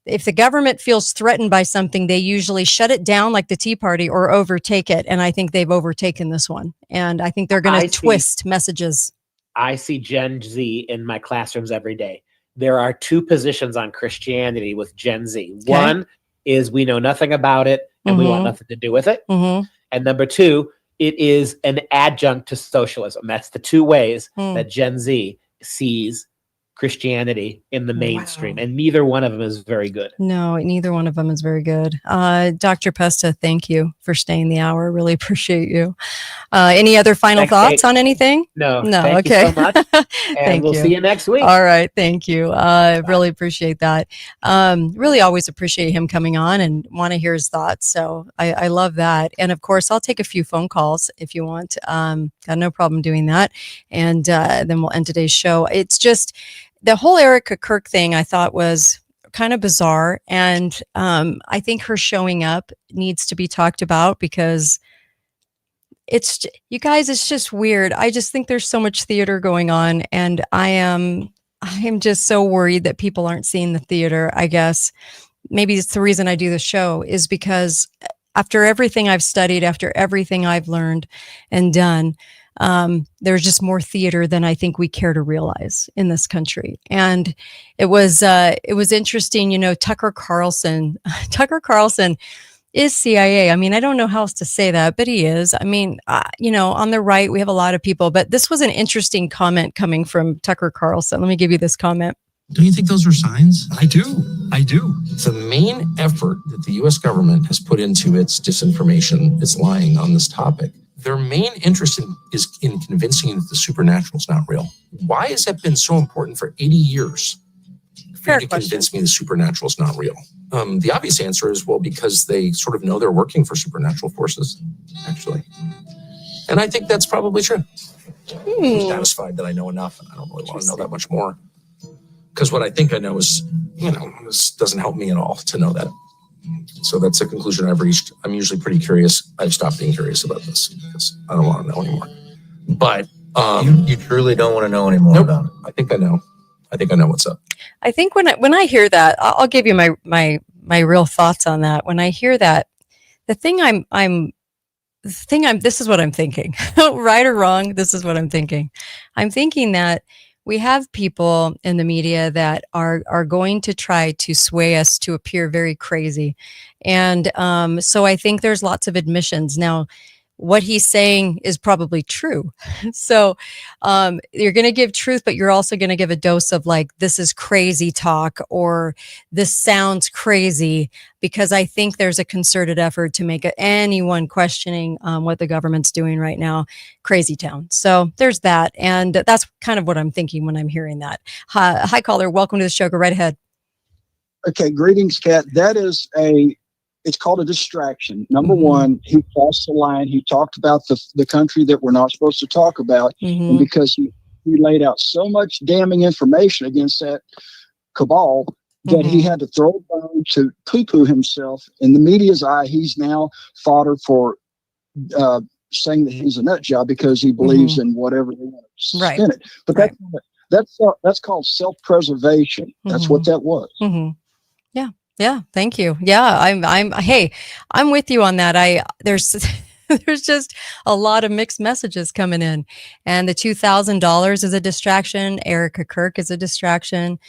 if the government feels threatened by something, they usually shut it down like the Tea Party or overtake it. And I think they've overtaken this one. And I think they're going to twist messages. I see Gen Z in my classrooms every day. There are two positions on Christianity with Gen Z. Okay. One is we know nothing about it and we want nothing to do with it. And number two, it is an adjunct to socialism. That's the two ways that Gen Z sees Christianity in the mainstream, and neither one of them is very good. No, neither one of them is very good. Dr. Pesta, thank you for staying the hour. Really appreciate you. Any other final thoughts on anything? No. Thank you so much. And we'll see you next week. All right. Thank you. I really appreciate that. Really always appreciate him coming on and want to hear his thoughts. So I love that. And of course, I'll take a few phone calls if you want. Got no problem doing that. And then we'll end today's show. It's just, the whole Erica Kirk thing I thought was kind of bizarre. And I think her showing up needs to be talked about because you guys, it's just weird. I just think there's so much theater going on. And I am just so worried that people aren't seeing the theater, I guess. Maybe it's the reason I do the show is because after everything I've studied, after everything I've learned and done, there's just more theater than I think we care to realize in this country. And it was interesting, Tucker Carlson is CIA. I mean, I don't know how else to say that, but he is. I mean, on the right, we have a lot of people, but this was an interesting comment coming from Tucker Carlson. Let me give you this comment. Don't you think those are signs? I do. The main effort that the U.S. government has put into its disinformation, its lying on this topic, their main interest is in convincing you that the supernatural is not real. Why has that been so important for 80 years? For you to convince me the supernatural is not real. The obvious answer is, well, because they sort of know they're working for supernatural forces, actually. And I think that's probably true. I'm satisfied that I know enough, and I don't really want to know that much more. Because what I think I know is, this doesn't help me at all to know that. So that's a conclusion I've reached. I'm usually pretty curious. I've stopped being curious about this because I don't want to know anymore. But you truly don't want to know anymore about it. I think I know. I think I know what's up. I think when I hear that, I'll give you my real thoughts on that. When I hear that, this is what I'm thinking. Right or wrong, this is what I'm thinking. I'm thinking that we have people in the media that are going to try to sway us to appear very crazy. And so I think there's lots of admissions. Now, what he's saying is probably true. So you're going to give truth, but you're also going to give a dose of like, this is crazy talk, or this sounds crazy, because I think there's a concerted effort to make anyone questioning what the government's doing right now crazy town. So there's that. And that's kind of what I'm thinking when I'm hearing that. Hi, caller. Welcome to the show. Go right ahead. Okay. Greetings, Kat. It's called a distraction. Number one, he crossed the line. He talked about the country that we're not supposed to talk about. And because he laid out so much damning information against that cabal that he had to throw a bone to poo-poo himself. In the media's eye, he's now fodder for saying that he's a nut job because he believes in whatever they want to spin it. But that's called self-preservation. That's what that was. Yeah. Thank you. Yeah. I'm with you on that. There's just a lot of mixed messages coming in, and the $2,000 is a distraction. Erica Kirk is a distraction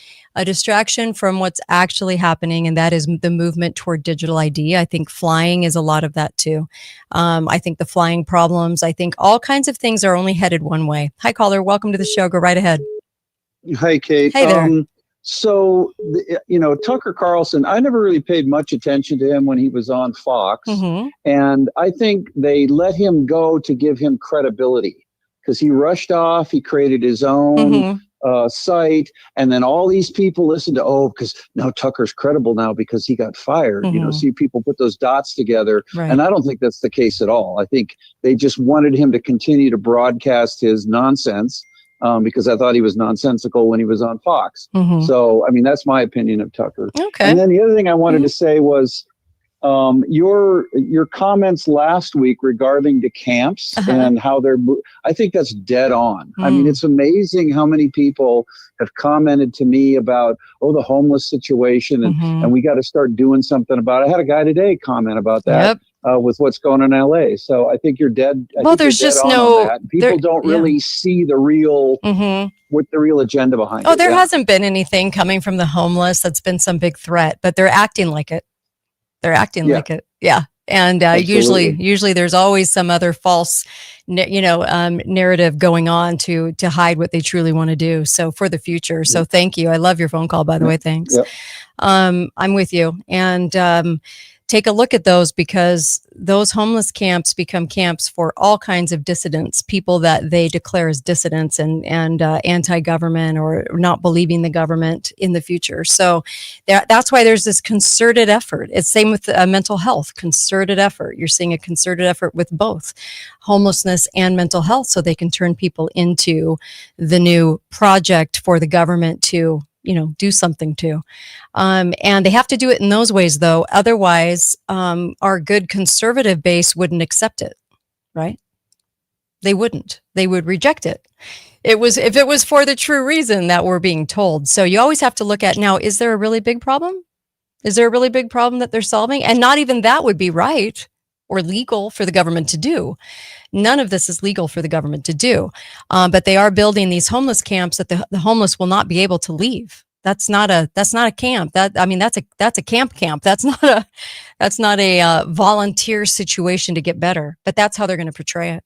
from what's actually happening. And that is the movement toward digital ID. I think flying is a lot of that too. I think the flying problems, I think all kinds of things are only headed one way. Hi, caller. Welcome to the show. Go right ahead. Hi, Kate. Hey there. So, Tucker Carlson, I never really paid much attention to him when he was on Fox. And I think they let him go to give him credibility because he rushed off. He created his own site. And then all these people listened to, because now Tucker's credible now because he got fired. See, people put those dots together. Right. And I don't think that's the case at all. I think they just wanted him to continue to broadcast his nonsense because I thought he was nonsensical when he was on Fox. Mhm. So, I mean, that's my opinion of Tucker. Okay. And then the other thing I wanted to say was your comments last week regarding the camps and how I think that's dead on. I mean, it's amazing how many people have commented to me about, the homeless situation and we got to start doing something about it. I had a guy today comment about that. With what's going on in LA. So I think you're dead. There's just on that. People don't really see the real, what the real agenda behind it. There hasn't been anything coming from the homeless that's been some big threat, but they're acting like it. They're acting like it. Yeah. And usually there's always some other false, narrative going on to hide what they truly want to do. So for the future. So thank you. I love your phone call, by the way. Thanks. I'm with you. And, take a look at those, because those homeless camps become camps for all kinds of dissidents, people that they declare as dissidents and anti-government or not believing the government in the future. So that's why there's this concerted effort. It's same with mental health, concerted effort. You're seeing a concerted effort with both homelessness and mental health, so they can turn people into the new project for the government to do something to. And they have to do it in those ways, though. Otherwise, our good conservative base wouldn't accept it, right? They wouldn't. They would reject it. If it was for the true reason that we're being told. So you always have to look at, now, is there a really big problem? Is there a really big problem that they're solving? And not even that would be right or legal for the government to do. None of this is legal for the government to do. But they are building these homeless camps that the homeless will not be able to leave. That's not a camp. That's a camp. That's not a volunteer situation to get better. But that's how they're going to portray it.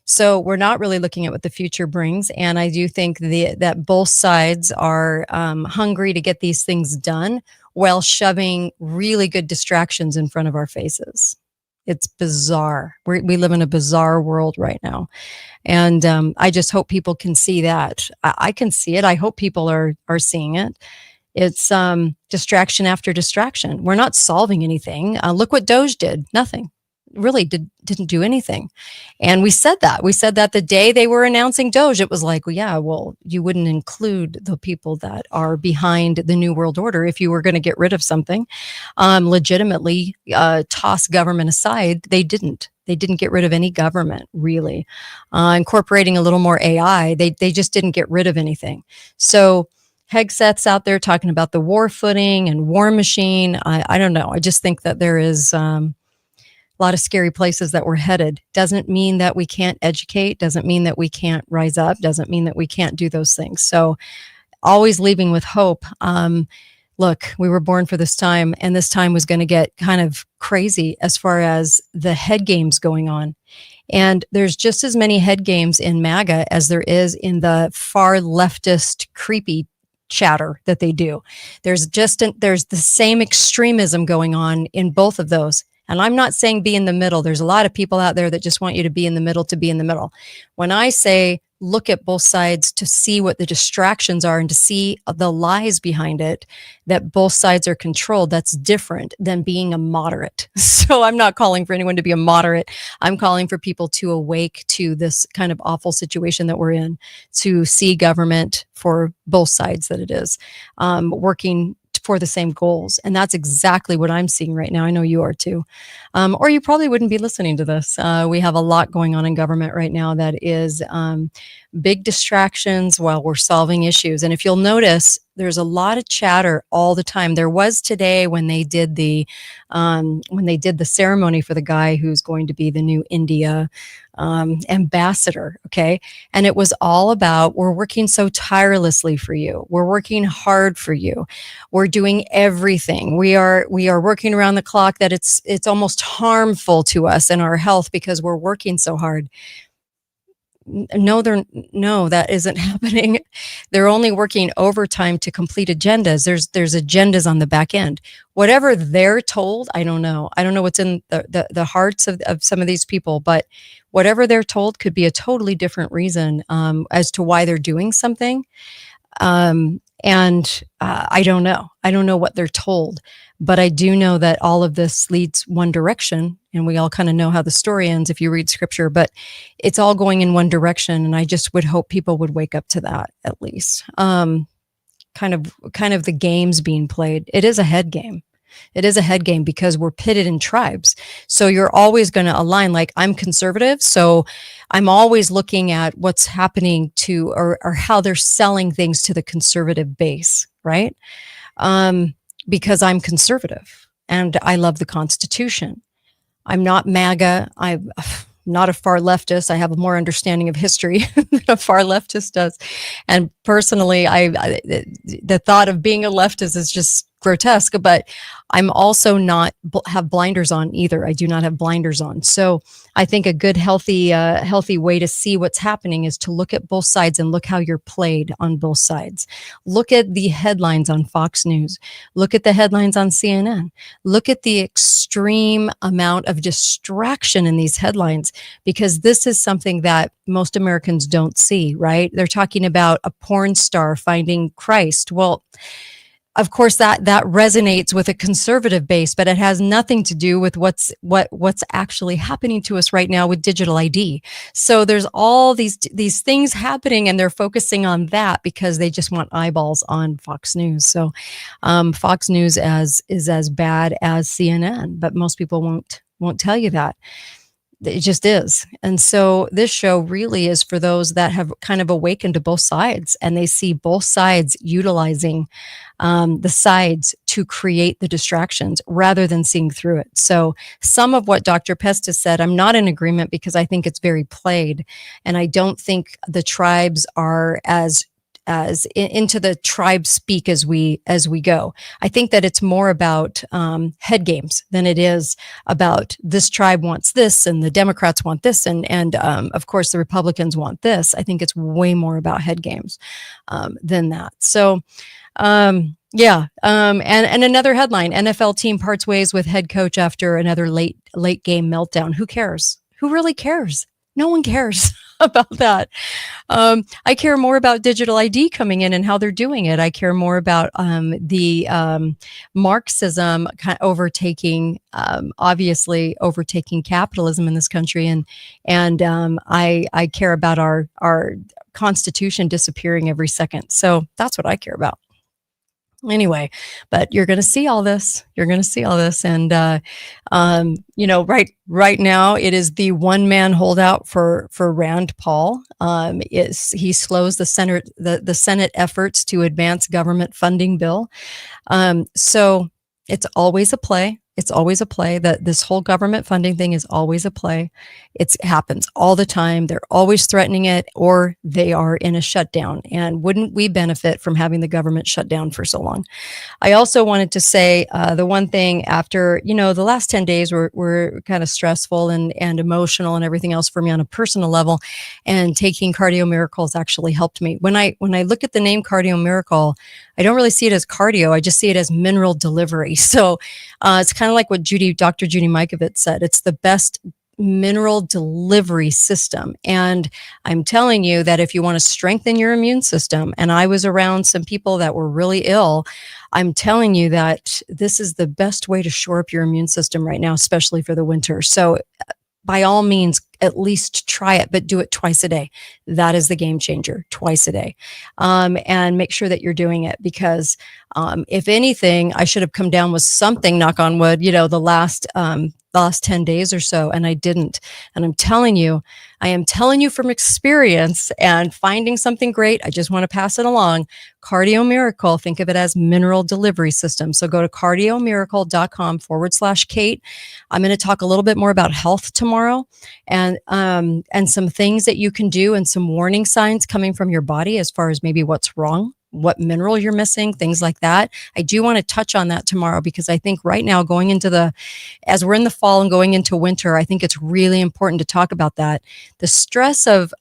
So we're not really looking at what the future brings. And I do think that both sides are hungry to get these things done while shoving really good distractions in front of our faces. It's bizarre. We live in a bizarre world right now. And I just hope people can see that. I can see it. I hope people are seeing it. It's distraction after distraction. We're not solving anything. Look what Doge did. Nothing. Really didn't do anything. And we said that the day they were announcing Doge, it was like, you wouldn't include the people that are behind the New World Order if you were going to get rid of something. Legitimately toss government aside. They didn't get rid of any government, really. Incorporating a little more AI, they just didn't get rid of anything. So Hegseth's out there talking about the war footing and war machine. I don't know. I just think that there is a lot of scary places that we're headed. Doesn't mean that we can't educate, doesn't mean that we can't rise up, doesn't mean that we can't do those things. So always leaving with hope. Look, we were born for this time, and this time was going to get kind of crazy as far as the head games going on. And there's just as many head games in MAGA as there is in the far leftist creepy chatter that they do. There's the same extremism going on in both of those. And I'm not saying be in the middle. There's a lot of people out there that just want you to be in the middle to be in the middle. When I say look at both sides to see what the distractions are and to see the lies behind it, that both sides are controlled, that's different than being a moderate. So I'm not calling for anyone to be a moderate. I'm calling for people to awake to this kind of awful situation that we're in, to see government for both sides that it is, working for the same goals. And that's exactly what I'm seeing right now. I know you are too. Or you probably wouldn't be listening to this. We have a lot going on in government right now that is big distractions while we're solving issues. And if you'll notice, there's a lot of chatter all the time. There was today when they did the ceremony for the guy who's going to be the new India ambassador. Okay. And it was all about, we're working so tirelessly for you. We're working hard for you. We're doing everything. We are working around the clock, that it's almost harmful to us and our health because we're working so hard. No, that isn't happening. They're only working overtime to complete agendas. There's agendas on the back end. Whatever they're told, I don't know. I don't know what's in the hearts of some of these people, but whatever they're told could be a totally different reason as to why they're doing something. And I don't know. I don't know what they're told, but I do know that all of this leads one direction, and we all kind of know how the story ends if you read scripture, but it's all going in one direction. And I just would hope people would wake up to that at least. Kind of the games being played. It is a head game. It is a head game because we're pitted in tribes. So you're always going to align. Like, I'm conservative, so I'm always looking at what's happening to, or how they're selling things to the conservative base, right? Because I'm conservative and I love the Constitution. I'm not MAGA. I'm not a far leftist. I have more understanding of history than a far leftist does. And personally, the thought of being a leftist is just grotesque, but I'm also not have blinders on either. I do not have blinders on. So I think a good, healthy way to see what's happening is to look at both sides and look how you're played on both sides. Look at the headlines on Fox News. Look at the headlines on CNN. Look at the extreme amount of distraction in these headlines, because this is something that most Americans don't see, right? They're talking about a porn star finding Christ. Well, of course, that resonates with a conservative base, but it has nothing to do with what's actually happening to us right now with digital ID. So there's all these things happening, and they're focusing on that because they just want eyeballs on Fox News. So Fox News is as bad as CNN, but most people won't tell you that. It just is. And so this show really is for those that have kind of awakened to both sides, and they see both sides utilizing the sides to create the distractions rather than seeing through it. So some of what Dr. Pesta said, I'm not in agreement, because I think it's very played. And I don't think the tribes are as into the tribe speak as we go. I think that it's more about head games than it is about this tribe wants this and the Democrats want this and of course the Republicans want this. I think it's way more about head games than that. So and another headline: NFL team parts ways with head coach after another late game meltdown. Who cares? Who really cares? No one cares about that. I care more about digital ID coming in and how they're doing it. I care more about the Marxism kind of obviously overtaking capitalism in this country, and I care about our Constitution disappearing every second. So that's what I care about. Anyway, but you're going to see all this. And, right now it is the one man holdout for Rand Paul. He slows the Senate efforts to advance government funding bill. So it's always a play. It's always a play. That this whole government funding thing is always a play. It happens all the time. They're always threatening it, or they are in a shutdown. And wouldn't we benefit from having the government shut down for so long? I also wanted to say the one thing after, the last 10 days were kind of stressful and emotional and everything else for me on a personal level. And taking Cardio Miracles actually helped me. When I look at the name Cardio Miracle, I don't really see it as cardio. I just see it as mineral delivery. So it's kind of like what Dr. Judy Mikovits said. It's the best mineral delivery system. And I'm telling you that if you want to strengthen your immune system, and I was around some people that were really ill, I'm telling you that this is the best way to shore up your immune system right now, especially for the winter. So by all means, at least try it, but do it twice a day. That is the game changer, twice a day. And make sure that you're doing it, because if anything, I should have come down with something, knock on wood, the last 10 days or so, and I didn't. And I am telling you from experience and finding something great. I just want to pass it along. Cardio Miracle, think of it as mineral delivery system. So go to cardiomiracle.com/Kate. I'm going to talk a little bit more about health tomorrow, and some things that you can do, and some warning signs coming from your body as far as maybe what's wrong, what mineral you're missing, things like that. I do want to touch on that tomorrow, because I think right now, as we're in the fall and going into winter, I think it's really important to talk about that. The stress of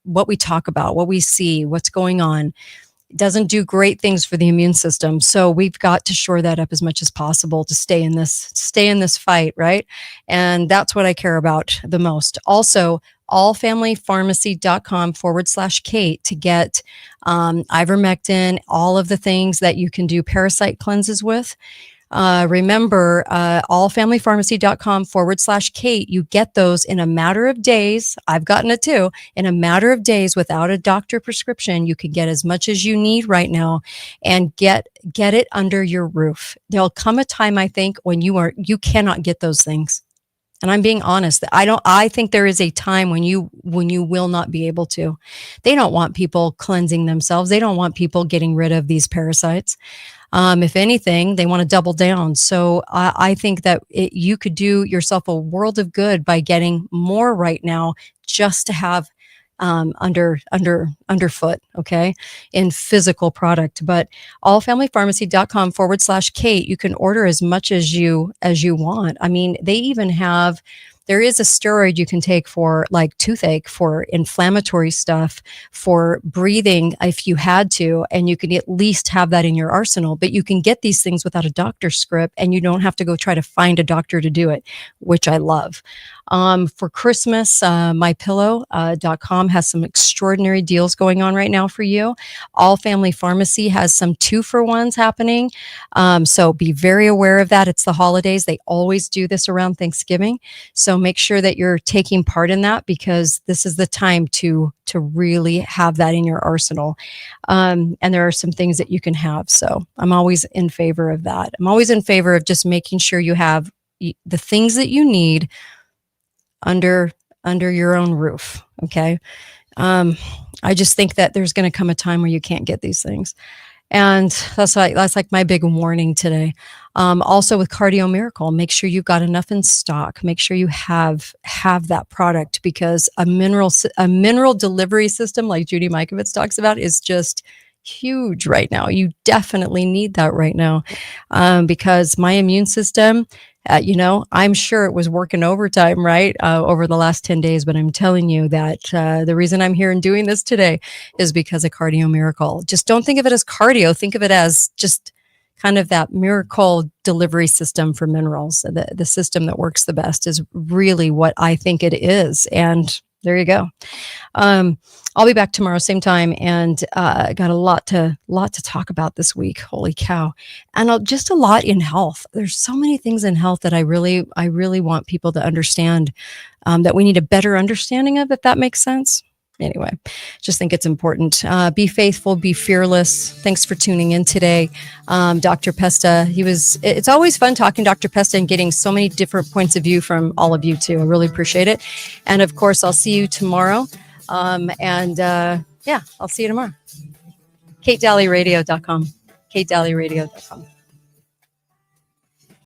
what we talk about, what we see, what's going on. It doesn't do great things for the immune system. So we've got to shore that up as much as possible to stay in this fight, right? And that's what I care about the most. Also, allfamilypharmacy.com/Kate to get ivermectin, all of the things that you can do parasite cleanses with. Remember, allfamilypharmacy.com/Kate. You get those in a matter of days. I've gotten it too. In a matter of days without a doctor prescription, you can get as much as you need right now and get it under your roof. There'll come a time, I think, when you cannot get those things. And I'm being honest. I think there is a time when you will not be able to. They don't want people cleansing themselves. They don't want people getting rid of these parasites. If anything, they want to double down. So I think that you could do yourself a world of good by getting more right now, just to have underfoot, okay, in physical product. But allfamilypharmacy.com/Kate, you can order as much as you want. I mean, they even have, there is a steroid you can take for like toothache, for inflammatory stuff, for breathing if you had to, and you can at least have that in your arsenal. But you can get these things without a doctor's script, and you don't have to go try to find a doctor to do it, which I love. For Christmas, mypillow.com has some extraordinary deals going on right now for you. All Family Pharmacy has some 2-for-1s happening. So be very aware of that. It's the holidays. They always do this around Thanksgiving. So make sure that you're taking part in that, because this is the time to really have that in your arsenal. And there are some things that you can have. So I'm always in favor of that. I'm always in favor of just making sure you have the things that you need under your own roof. Okay. I just think that there's going to come a time where you can't get these things. And that's like my big warning today. Also with Cardio Miracle, make sure you've got enough in stock. Make sure you have that product, because a mineral delivery system like Judy Mikovits talks about is just huge right now. You definitely need that right now, because my immune system, I'm sure it was working overtime, right, over the last 10 days. But I'm telling you that the reason I'm here and doing this today is because of Cardio Miracle. Just don't think of it as cardio. Think of it as just kind of that miracle delivery system for minerals. The system that works the best is really what I think it is. And there you go. I'll be back tomorrow, same time, and got a lot to talk about this week. Holy cow! And just a lot in health. There's so many things in health that I really want people to understand, that we need a better understanding of, if that makes sense. Anyway, just think it's important. Be faithful, be fearless. Thanks for tuning in today. Dr. Pesta, it's always fun talking to Dr. Pesta and getting so many different points of view from all of you too. I really appreciate it. And of course, I'll see you tomorrow. I'll see you tomorrow. KateDalleyRadio.com. KateDalleyRadio.com.